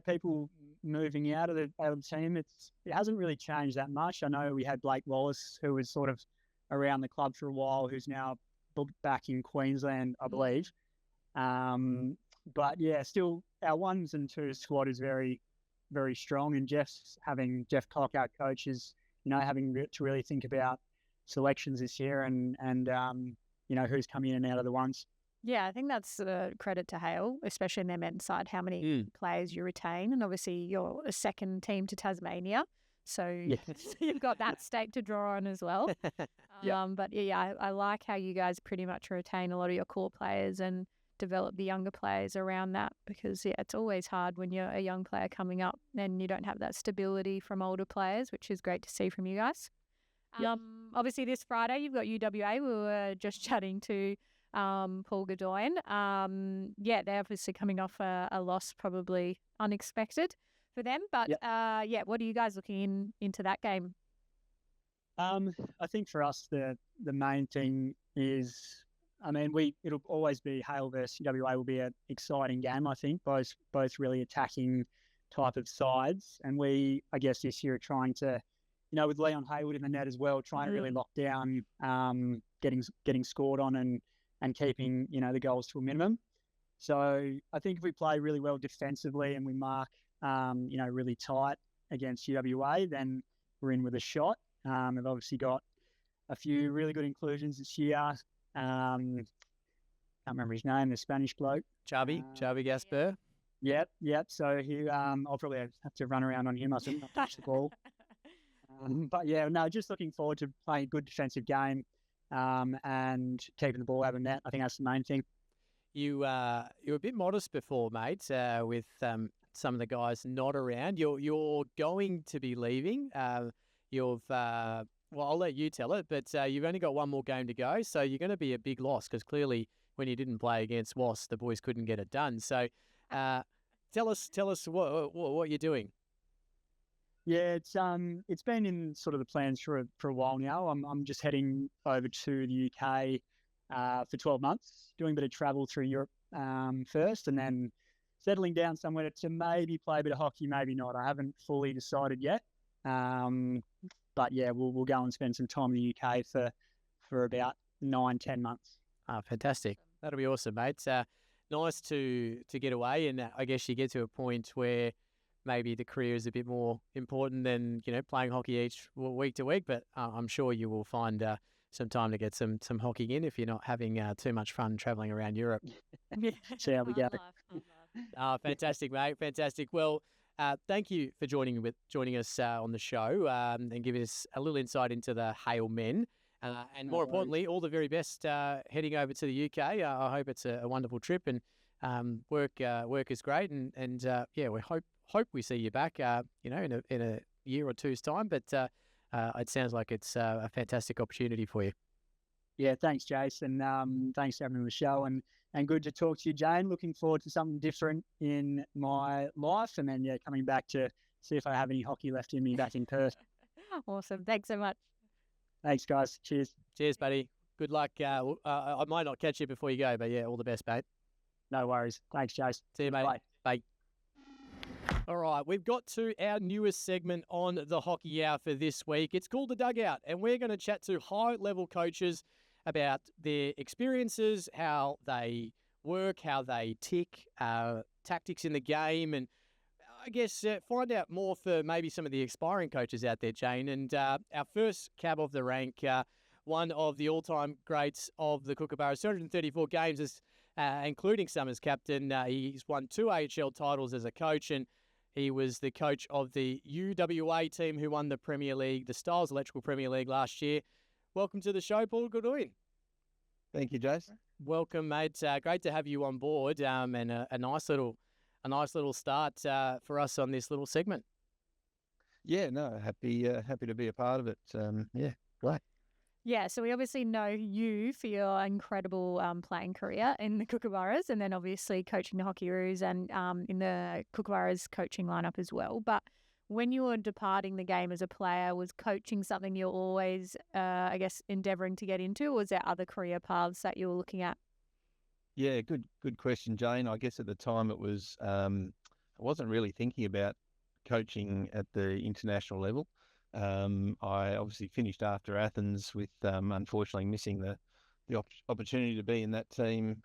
people moving out of the team, it hasn't really changed that much. I know we had Blake Wallace, who was sort of around the club for a while, who's now back in Queensland, I believe. But yeah, still our 1s and 2s squad is very, very strong, and Jeff Clark, our coach, is having to really think about selections this year and who's coming in and out of the 1s. Yeah, I think that's a credit to Hale, especially in their men's side, how many players you retain. And obviously you're a second team to Tasmania, so you've got that state to draw on as well. But yeah, I like how you guys pretty much retain a lot of your core players and develop the younger players around that, because it's always hard when you're a young player coming up and you don't have that stability from older players, which is great to see from you guys. Yep. Obviously, this Friday you've got UWA. We were just chatting to Paul Gaudoin. They're obviously coming off a loss, probably unexpected for them. But Yep. what are you guys looking into that game? I think for us the main thing is, it'll always be Hale versus UWA will be an exciting game. I think both really attacking type of sides, and we, I guess, this year are trying to, with Leon Haywood in the net as well, trying to really lock down, getting scored on and keeping the goals to a minimum. So I think if we play really well defensively and we mark, really tight against UWA, then we're in with a shot. They've obviously got a few really good inclusions this year. Can't remember his name, the Spanish bloke. Xavi Gasper. Yep. So I'll probably have to run around on him. I think not touch the ball. But yeah, no, just looking forward to playing a good defensive game and keeping the ball out of the net. I think that's the main thing. You were a bit modest before, mate, with some of the guys not around. You're going to be leaving. I'll let you tell it, but you've only got one more game to go, so you're going to be a big loss because clearly when you didn't play against Wasps, the boys couldn't get it done. So tell us what you're doing. Yeah, it's been in sort of the plans for a while now. I'm just heading over to the UK for 12 months, doing a bit of travel through Europe first, and then settling down somewhere to maybe play a bit of hockey, maybe not. I haven't fully decided yet. But yeah, we'll go and spend some time in the UK for about 9-10 months. Fantastic. That'll be awesome, mate. Nice to get away, and I guess you get to a point where maybe the career is a bit more important than playing hockey each week to week. But I'm sure you will find some time to get some hockey in if you're not having too much fun traveling around Europe. See how we go. Fantastic, mate. Fantastic. Well, thank you for joining us on the show and giving us a little insight into the Hale men. And more importantly, all the very best heading over to the UK. I hope it's a wonderful trip and work is great. And we hope we see you back, in a year or two's time. But it sounds like it's a fantastic opportunity for you. Yeah, thanks, Jason. Thanks for having me on the show, and good to talk to you, Jane. Looking forward to something different in my life, and then coming back to see if I have any hockey left in me back in Perth. Awesome. Thanks so much. Thanks, guys. Cheers. Cheers, buddy. Good luck. I might not catch you before you go, but yeah, all the best, mate. No worries. Thanks, Jason. See you, mate. Bye. All right, we've got to our newest segment on the Hockey Hour for this week. It's called The Dugout, and we're going to chat to high-level coaches about their experiences, how they work, how they tick, tactics in the game, and I guess find out more for maybe some of the aspiring coaches out there, Jane. And our first cab of the rank, one of the all-time greats of the Kookaburras, 234 games, including some as captain. He's won 2 AHL titles as a coach, and he was the coach of the UWA team who won the Premier League, the Stiles Electrical Premier League last year. Welcome to the show, Paul Gaudoin. Thank you, Jason. Welcome, mate. Great to have you on board, and a nice little start for us on this little segment. Yeah, no, happy to be a part of it. Great. Yeah, so we obviously know you for your incredible playing career in the Kookaburras, and then obviously coaching the Hockeyroos and in the Kookaburras coaching lineup as well. But when you were departing the game as a player, was coaching something you're always, endeavouring to get into, or was there other career paths that you were looking at? Yeah, good question, Jane. I guess at the time it was, I wasn't really thinking about coaching at the international level. I obviously finished after Athens with, unfortunately, missing the opportunity to be in that team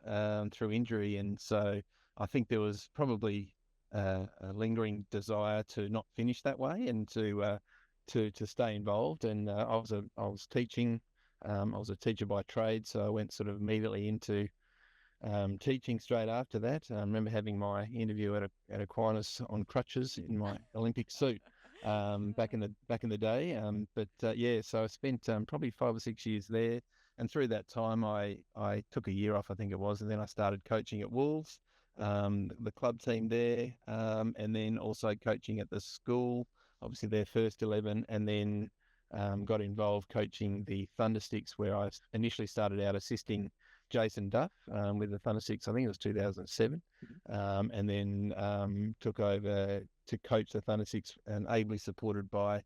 through injury, and so I think there was probably a lingering desire to not finish that way and to stay involved. And I was teaching. I was a teacher by trade, so I went sort of immediately into teaching straight after that. I remember having my interview at Aquinas on crutches in my Olympic suit back in the day. So I spent probably 5 or 6 years there, and through that time I took a year off, I think it was, and then I started coaching at Wolves, the club team there, and then also coaching at the school, obviously their first 11, and then got involved coaching the Thundersticks, where I initially started out assisting Jason Duff with the Thundersticks. I think it was 2007, and then took over to coach the Thundersticks, and ably supported by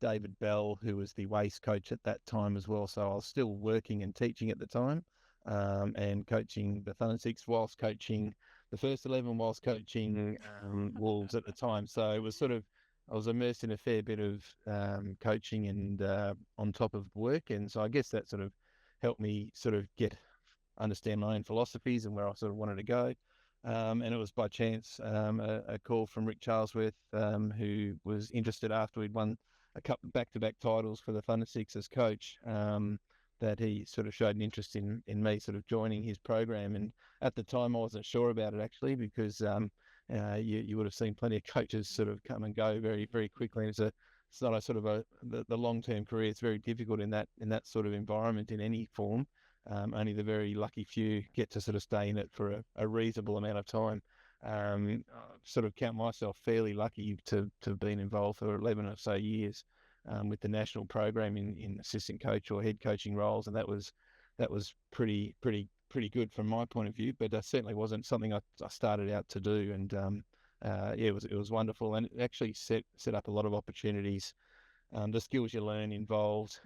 David Bell, who was the waste coach at that time as well. So I was still working and teaching at the time, and coaching the Thundersticks whilst coaching the first 11, whilst coaching Wolves at the time. So it was sort of, I was immersed in a fair bit of coaching and on top of work. And so I guess that sort of helped me sort of understand my own philosophies and where I sort of wanted to go. And it was by chance a call from Rick Charlesworth, who was interested after we'd won a couple back-to-back titles for the Thundersticks as coach, that he sort of showed an interest in me sort of joining his program. And at the time I wasn't sure about it, actually, because you would have seen plenty of coaches sort of come and go very, very quickly. And it's not a sort of the long-term career. It's very difficult in that sort of environment in any form. Only the very lucky few get to sort of stay in it for a reasonable amount of time. I sort of count myself fairly lucky to have been involved for 11 or so years with the national program in assistant coach or head coaching roles, and that was pretty good from my point of view. But certainly wasn't something I started out to do, and it was wonderful, and it actually set up a lot of opportunities. The skills you learn involved,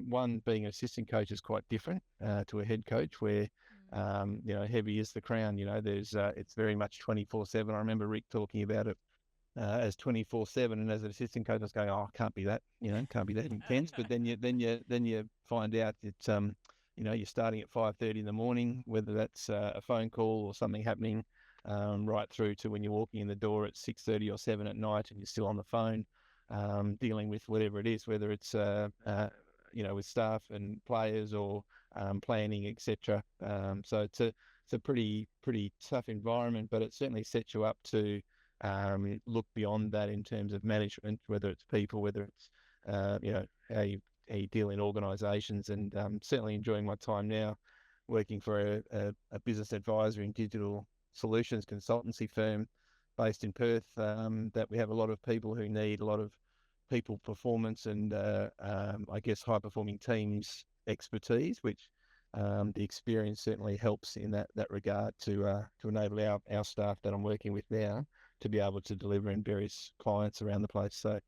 one, being an assistant coach is quite different to a head coach, where heavy is the crown. There's it's very much 24/7. I remember Rick talking about it as 24/7, and as an assistant coach, I was going, "Oh, can't be that, can't be that intense." But then you find out that you're starting at 5:30 in the morning, whether that's a phone call or something happening, right through to when you're walking in the door at 6:30 or 7 at night, and you're still on the phone, dealing with whatever it is, whether it's with staff and players or planning, etc. So it's a pretty tough environment, but it certainly sets you up to look beyond that in terms of management, whether it's people, whether it's how you deal in organisations, and certainly enjoying my time now working for a business advisor and digital solutions consultancy firm based in Perth, that we have a lot of people who need a lot of people performance and I guess high performing teams expertise, which the experience certainly helps in that regard to enable our staff that I'm working with now to be able to deliver in various clients around the place. So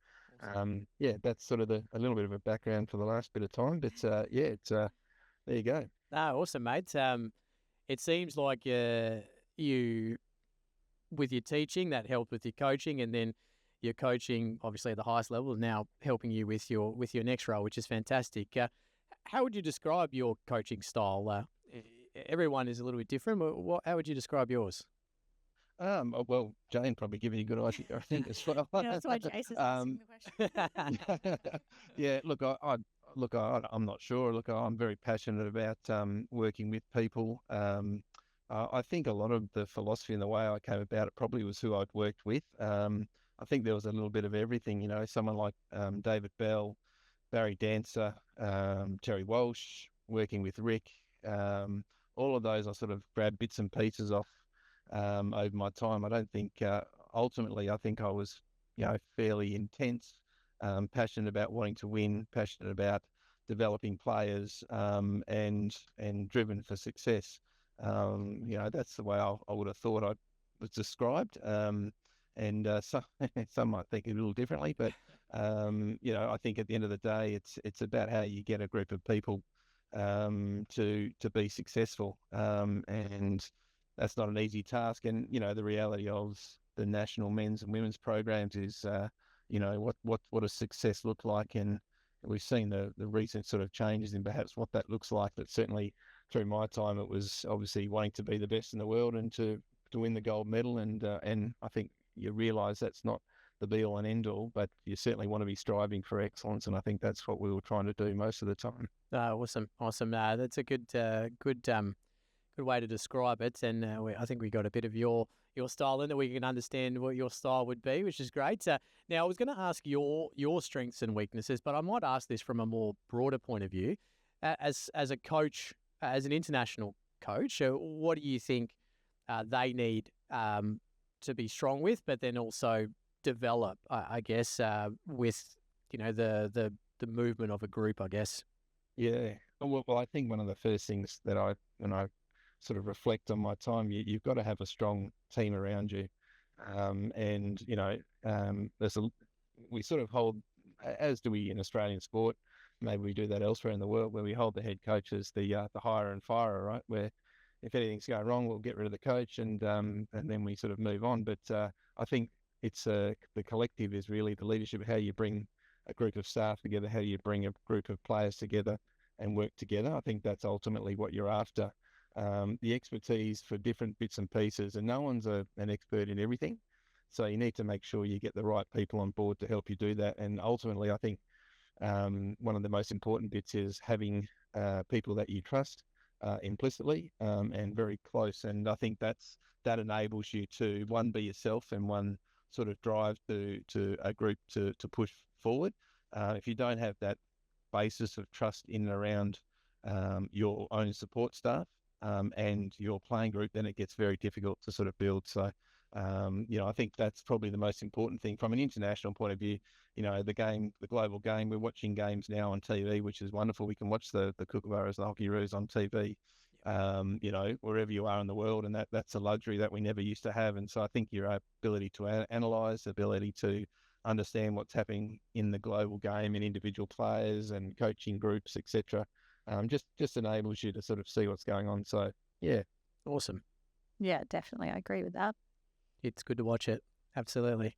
that's sort of a little bit of a background for the last bit of time, but it's there you go. Awesome, mate. It seems like you, with your teaching, that helped with your coaching, and then your coaching, obviously at the highest level, is now helping you with your next role, which is fantastic. How would you describe your coaching style? Everyone is a little bit different. How would you describe yours? Well, Jane probably giving you a good idea, I think, as well. That's why Jason's asking the question. Yeah, look, I'm not sure. Look, I'm very passionate about working with people. I think a lot of the philosophy and the way I came about it probably was who I'd worked with. I think there was a little bit of everything, someone like David Bell, Barry Dancer, Terry Walsh, working with Rick. All of those I sort of grabbed bits and pieces off over my time. I don't think, ultimately, I think I was, fairly intense, passionate about wanting to win, passionate about developing players, and driven for success. That's the way I would have thought I was described. And some might think a little differently, but I think at the end of the day, it's about how you get a group of people to be successful, and that's not an easy task. And the reality of the national men's and women's programs is what does success look like, and we've seen the recent sort of changes in perhaps what that looks like. But certainly through my time, it was obviously wanting to be the best in the world and to win the gold medal, and I think you realise that's not the be all and end all, but you certainly want to be striving for excellence, and I think that's what we were trying to do most of the time. Awesome. That's a good way to describe it, and I think we got a bit of your style in that we can understand what your style would be, which is great. Now, I was going to ask your strengths and weaknesses, but I might ask this from a more broader point of view. As a coach, as an international coach, what do you think they need to be strong with, but then also develop, I guess, with the the movement of a group, I guess. Yeah. Well, I think one of the first things that when I sort of reflect on my time, you've got to have a strong team around you. And, we sort of hold, as do we in Australian sport, maybe we do that elsewhere in the world, where we hold the head coach as the hire and firer, right? Where if anything's going wrong, we'll get rid of the coach and then we sort of move on. But I think it's the collective is really the leadership, how you bring a group of staff together, how you bring a group of players together and work together. I think that's ultimately what you're after. The expertise for different bits and pieces, and no one's an expert in everything. So you need to make sure you get the right people on board to help you do that. And ultimately, I think one of the most important bits is having people that you trust implicitly and very close. And I think that enables you to, one, be yourself, and one, sort of drive to a group to push forward. If you don't have that basis of trust in and around your own support staff and your playing group, then it gets very difficult to sort of build. So, I think that's probably the most important thing from an international point of view. The global game, we're watching games now on TV, which is wonderful. We can watch the Kookaburras, the Hockey Roos on TV, wherever you are in the world, and that's a luxury that we never used to have. And so I think your ability to analyse, ability to understand what's happening in the global game in individual players and coaching groups, etc., just enables you to sort of see what's going on. So, yeah. Awesome. Yeah, definitely. I agree with that. It's good to watch it. Absolutely.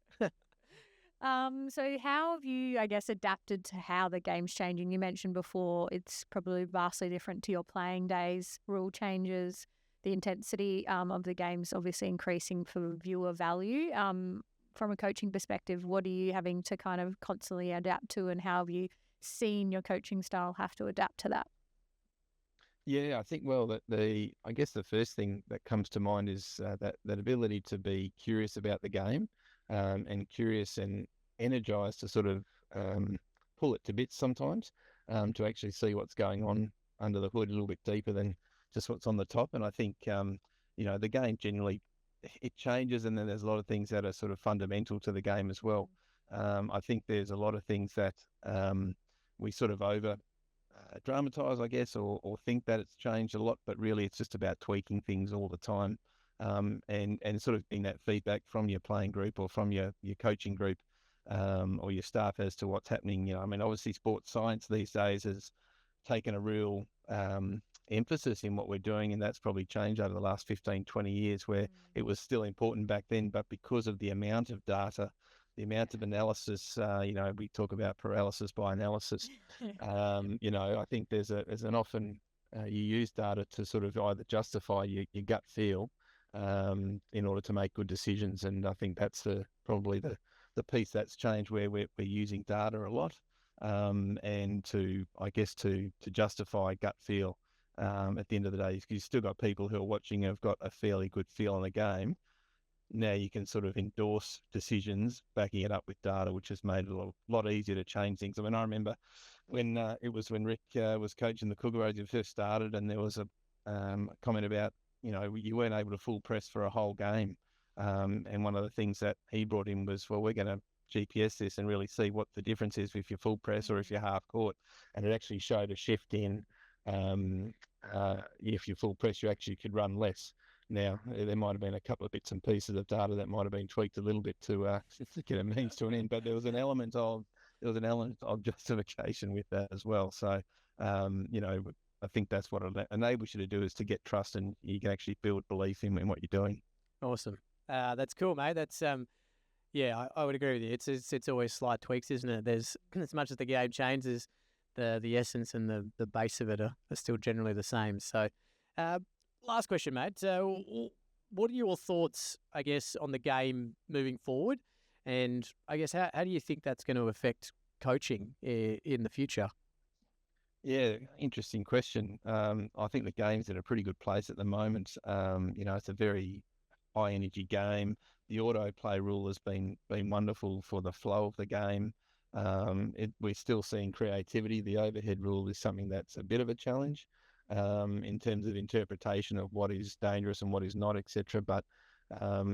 So how have you, I guess, adapted to how the game's changing? You mentioned before it's probably vastly different to your playing days, rule changes, the intensity of the game's obviously increasing for viewer value. From a coaching perspective, what are you having to kind of constantly adapt to, and how have you seen your coaching style have to adapt to that? Yeah, I think, I guess the first thing that comes to mind is that ability to be curious about the game and curious and energized to sort of pull it to bits sometimes to actually see what's going on under the hood a little bit deeper than just what's on the top. And I think, the game generally, it changes, and then there's a lot of things that are sort of fundamental to the game as well. I think there's a lot of things that we sort of over dramatize, I guess, or think that it's changed a lot, but really it's just about tweaking things all the time, and sort of getting that feedback from your playing group or from your coaching group or your staff as to what's happening. Obviously sports science these days has taken a real emphasis in what we're doing, and that's probably changed over the last 15, 20 years, where it was still important back then, but because of the amount of data, the amount of analysis, we talk about paralysis by analysis. I think there's an often you use data to sort of either justify your gut feel in order to make good decisions, and I think that's probably the piece that's changed, where we're using data a lot, and to justify gut feel. At the end of the day, you've still got people who are watching have got a fairly good feel on the game. Now you can sort of endorse decisions, backing it up with data, which has made it a lot easier to change things. I remember when Rick was coaching the Kookaburras, he first started, and there was a comment about, you weren't able to full press for a whole game. And one of the things that he brought in was, well, we're going to GPS this and really see what the difference is if you're full press or if you're half court. And it actually showed a shift in if you're full press, you actually could run less. Now, there might have been a couple of bits and pieces of data that might have been tweaked a little bit to get a means to an end, but there was an element of justification with that as well. So, I think that's what it enables you to do, is to get trust, and you can actually build belief in what you're doing. Awesome. That's cool, mate. That's I would agree with you. It's always slight tweaks, isn't it? There's as much as the game changes, the essence and the base of it are still generally the same. So, last question, mate. What are your thoughts, I guess, on the game moving forward? And I guess, how do you think that's going to affect coaching in the future? Yeah, interesting question. I think the game's in a pretty good place at the moment. It's a very high energy game. The autoplay rule has been wonderful for the flow of the game. We're still seeing creativity. The overhead rule is something that's a bit of a challenge in terms of interpretation of what is dangerous and what is not, etc. But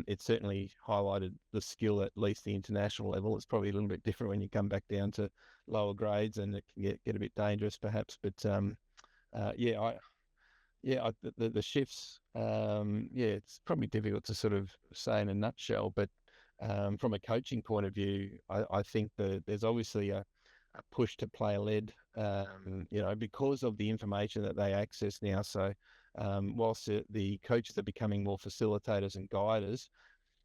it certainly highlighted the skill at least the international level. It's probably a little bit different when you come back down to lower grades, and it can get a bit dangerous perhaps. But the shifts, it's probably difficult to sort of say in a nutshell, but from a coaching point of view, I think there's obviously a push to player-led, because of the information that they access now. So whilst the coaches are becoming more facilitators and guiders,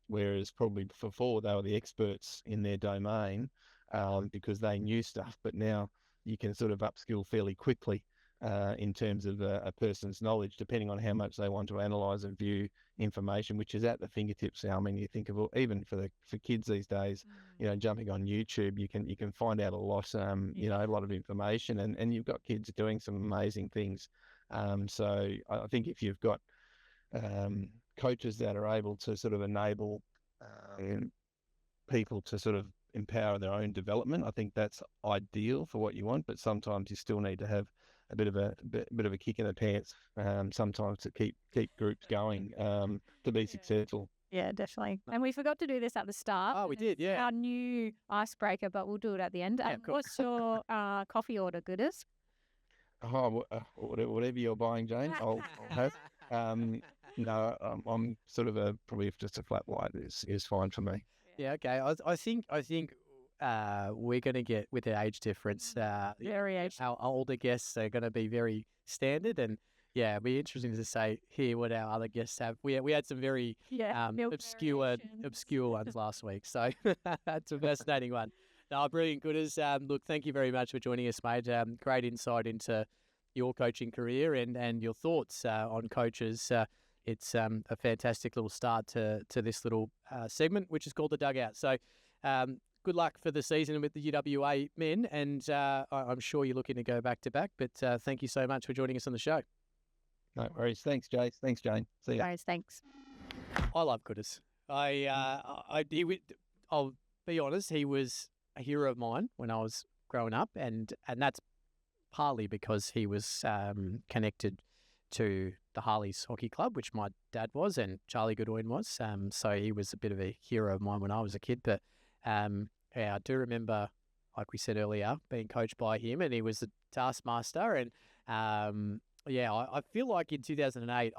whereas probably before they were the experts in their domain because they knew stuff, but now you can sort of upskill fairly quickly in terms of a person's knowledge, depending on how much they want to analyse and view information, which is at the fingertips now. I mean, you think of even for kids these days, jumping on YouTube, you can find out a lot, a lot of information, and you've got kids doing some amazing things. So I think if you've got coaches that are able to sort of enable people to sort of empower their own development, I think that's ideal for what you want. But sometimes you still need to have a bit of a kick in the pants sometimes to keep groups going to be successful. Yeah, definitely. And we forgot to do this at the start. Oh, we did, yeah. Our new icebreaker, but we'll do it at the end. Yeah, cool. What's your coffee order, Gooders? Oh, whatever you're buying, Jane, I'll have. No, I'm sort of probably just a flat white is fine for me. Yeah, okay. I think we're going to get, with the age difference, Very age. our older guests are going to be very standard, and yeah, it'll be interesting to hear what our other guests have. We had some very obscure ones last week, so that's a fascinating one. No, brilliant, Gooders. Look, thank you very much for joining us, mate. Great insight into your coaching career and your thoughts on coaches. It's a fantastic little start to this little segment, which is called the Dugout. So good luck for the season with the UWA men, and I'm sure you're looking to go back to back, but thank you so much for joining us on the show. No worries. Thanks, Jace. Thanks, Jane. See ya. No worries, thanks. I love Gooders. I'll be honest, he was a hero of mine when I was growing up, and that's partly because he was connected to the Harleys Hockey Club, which my dad was, and Charlie Gaudoin was. So he was a bit of a hero of mine when I was a kid. But I do remember, like we said earlier, being coached by him, and he was the taskmaster. And I feel like in 2008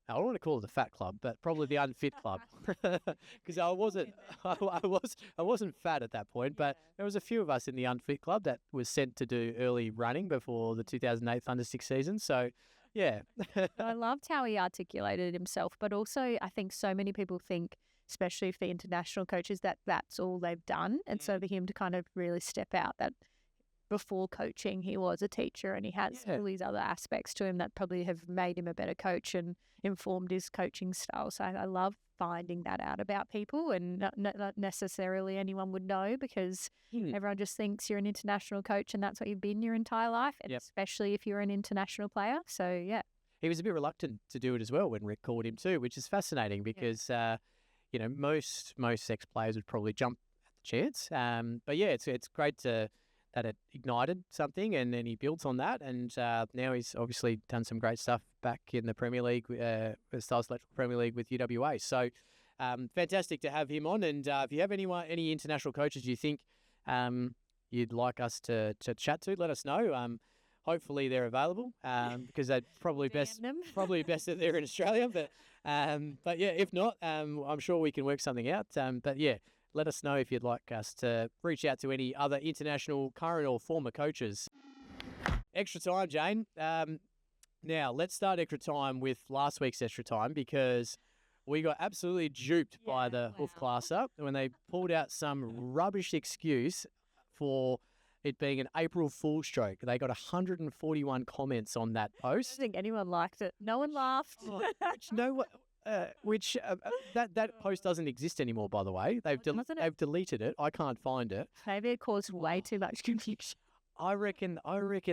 I don't want to call it the fat club, but probably the unfit club, because I wasn't fat at that point. But there was a few of us in the unfit club that was sent to do early running before the 2008 Thunder 6 season. So, yeah. I loved how he articulated himself, but also I think so many people think, especially for the international coaches, that that's all they've done. And so for him to kind of really step out that before coaching, he was a teacher, and he has all these other aspects to him that probably have made him a better coach and informed his coaching style. So I love finding that out about people, and not necessarily anyone would know, because everyone just thinks you're an international coach and that's what you've been your entire life, and especially if you're an international player. So, yeah. He was a bit reluctant to do it as well when Rick called him too, which is fascinating because, most ex-players would probably jump at the chance. But, yeah, it's great that it ignited something, and then he built on that, and now he's obviously done some great stuff back in the Premier League, the Stiles Electrical Premier League with UWA. So fantastic to have him on, and if you have any international coaches you think you'd like us to chat to, let us know. Hopefully they're available because they're probably best that they're in Australia. But yeah, if not, I'm sure we can work something out. But yeah, let us know if you'd like us to reach out to any other international current or former coaches. Extra time, Jane. Now, let's start extra time with last week's extra time, because we got absolutely duped by the Hoof Classer when they pulled out some rubbish excuse for it being an April Fool's joke. They got 141 comments on that post. I don't think anyone liked it. No one laughed. That post doesn't exist anymore, by the way. They've deleted it. I can't find it. Maybe it caused way too much confusion. I reckon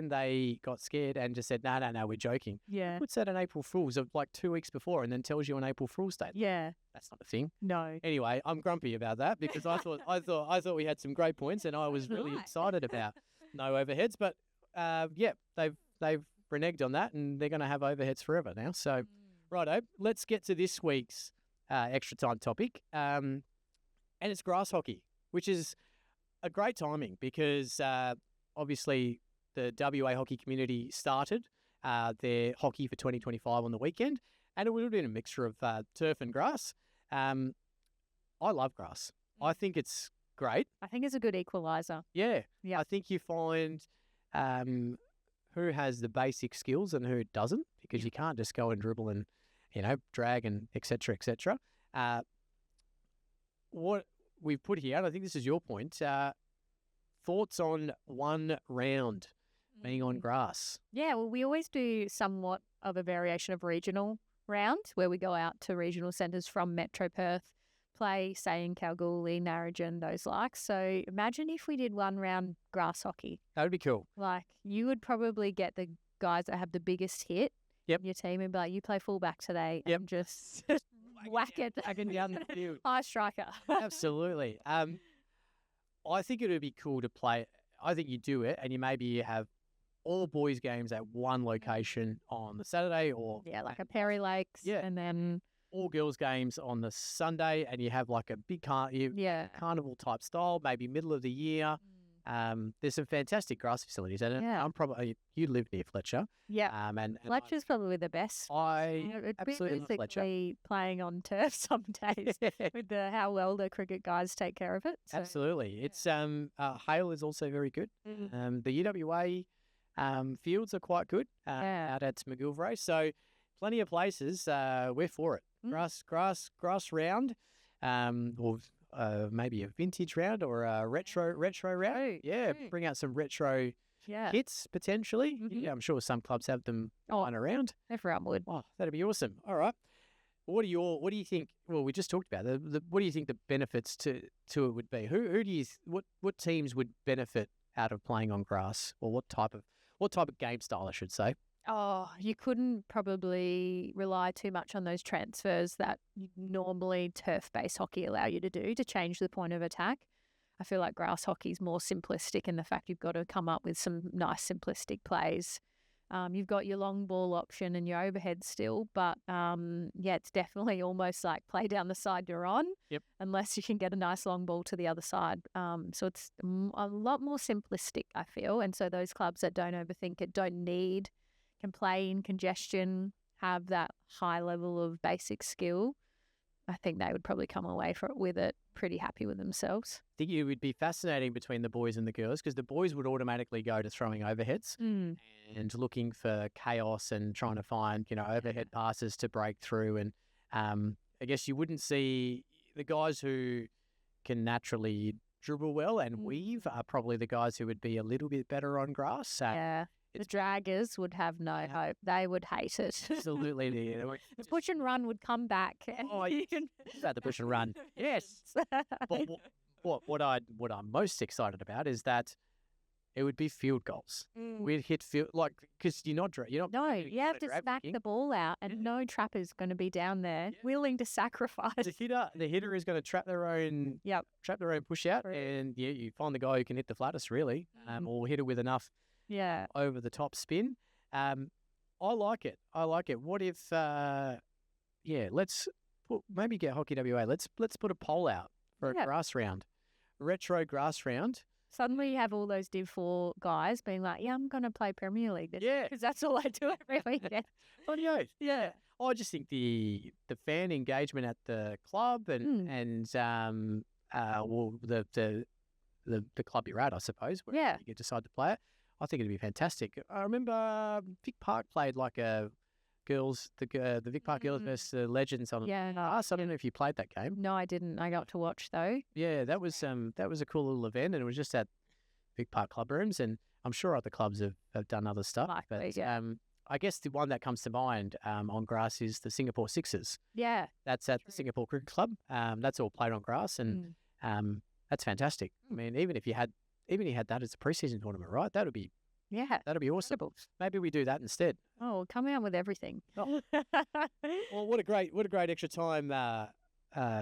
they got scared and just said, no, we're joking. Yeah. What's that, an April Fool's of like 2 weeks before, and then tells you an April Fool's date? Yeah. That's not a thing. No. Anyway, I'm grumpy about that because I thought we had some great points, and I was really excited about no overheads. But they've reneged on that, and they're going to have overheads forever now. So, righto, let's get to this week's extra time topic, and it's grass hockey, which is a great timing because obviously the WA hockey community started their hockey for 2025 on the weekend, and it would have been a mixture of turf and grass. I love grass. I think it's great. I think it's a good equaliser. Yeah. Yeah. I think you find who has the basic skills and who doesn't, because you can't just go and dribble and, drag and et cetera, et cetera. What we've put here, and I think this is your point, thoughts on one round being on grass. Yeah, well, we always do somewhat of a variation of regional round where we go out to regional centres from Metro Perth, play, say, in Kalgoorlie, Narrogin, those likes. So imagine if we did one round grass hockey. That would be cool. Like, you would probably get the guys that have the biggest hit in your team and be like, you play fullback today and just whack it. Down the field. High striker. Absolutely. I think it would be cool to play. I think you do it, and you have all boys games at one location on the Saturday, or like a Perry Lakes, and then all girls games on the Sunday, and you have like a big carnival type style, maybe middle of the year. There's some fantastic grass facilities, and I'm probably you live near Fletcher. Yeah, and Fletcher's probably the best. It'd absolutely be basically playing on turf some days with how well the cricket guys take care of it. So. Absolutely, it's Hale is also very good. The UWA fields are quite good out at McGilvray, so plenty of places. We're for it. Grass round, or maybe a vintage round or a retro round. Bring out some retro kits potentially. I'm sure some clubs have them lying around. Everyone would. Oh, that'd be awesome. All right. What do you think? Well, we just talked about what do you think the benefits to it would be? Who do you what teams would benefit out of playing on grass, or what type of game style, I should say? Oh, you couldn't probably rely too much on those transfers that normally turf-based hockey allow you to do to change the point of attack. I feel like grass hockey is more simplistic in the fact you've got to come up with some nice simplistic plays. You've got your long ball option and your overhead still, but it's definitely almost like play down the side you're on, unless you can get a nice long ball to the other side. So it's a lot more simplistic, I feel. And so those clubs that don't overthink it, can play in congestion, have that high level of basic skill, I think they would probably come away with it pretty happy with themselves. I think it would be fascinating between the boys and the girls, because the boys would automatically go to throwing overheads and looking for chaos and trying to find, overhead passes to break through. And I guess you wouldn't see the guys who can naturally dribble well and weave are probably the guys who would be a little bit better on grass. The draggers would have no hope. They would hate it. Absolutely. The push and run would come back. About the push and run. Yes. But what I'm most excited about is that it would be field goals. We'd hit field, because you're not. No, you have to smack the ball out, and no trapper's going to be down there willing to sacrifice. The hitter is going to trap their own push out, and you find the guy who can hit the flattest, really, or hit it with enough. Over the top spin. I like it. What if let's maybe get Hockey WA. Let's put a poll out for a grass round. Retro grass round. Suddenly you have all those Div 4 guys being like, I'm going to play Premier League this year, because that's all I do every weekend. On the oath. Yeah. I just think the fan engagement at the club and the club you're at, I suppose, where you decide to play it. I think it'd be fantastic. I remember Vic Park played like the Vic Park Girls versus the Legends on grass. I don't know if you played that game. No, I didn't. I got to watch though. Yeah, that was a cool little event, and it was just at Vic Park club rooms, and I'm sure other clubs have done other stuff. Likely, I guess the one that comes to mind on grass is the Singapore Sixers. Yeah. That's at the Singapore Cricket Club. That's all played on grass, and that's fantastic. I mean, even if you had that as a preseason tournament, right? That'd be awesome. Incredible. Maybe we do that instead. Oh, come out with everything. Oh. Well, what a great extra time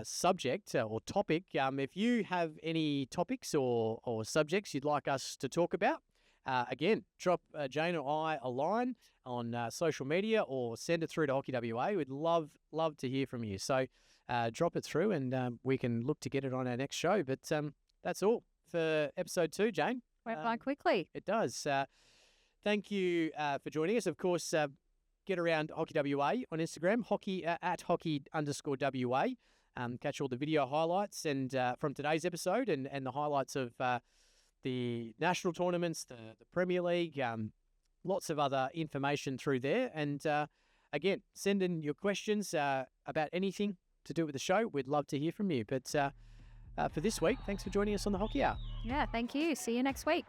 subject or topic. If you have any topics or subjects you'd like us to talk about, again, drop Jane or I a line on social media or send it through to Hockey WA. We'd love to hear from you. So drop it through and we can look to get it on our next show. But that's all for episode 2, Jane. Went by quickly. It does. Thank you for joining us. Of course, get around Hockey WA on Instagram, hockey at hockey_WA. Catch all the video highlights and from today's episode and the highlights of the national tournaments, the Premier League, lots of other information through there. And again, send in your questions about anything to do with the show. We'd love to hear from you. But for this week, thanks for joining us on the Hockey Hour. Yeah, thank you. See you next week.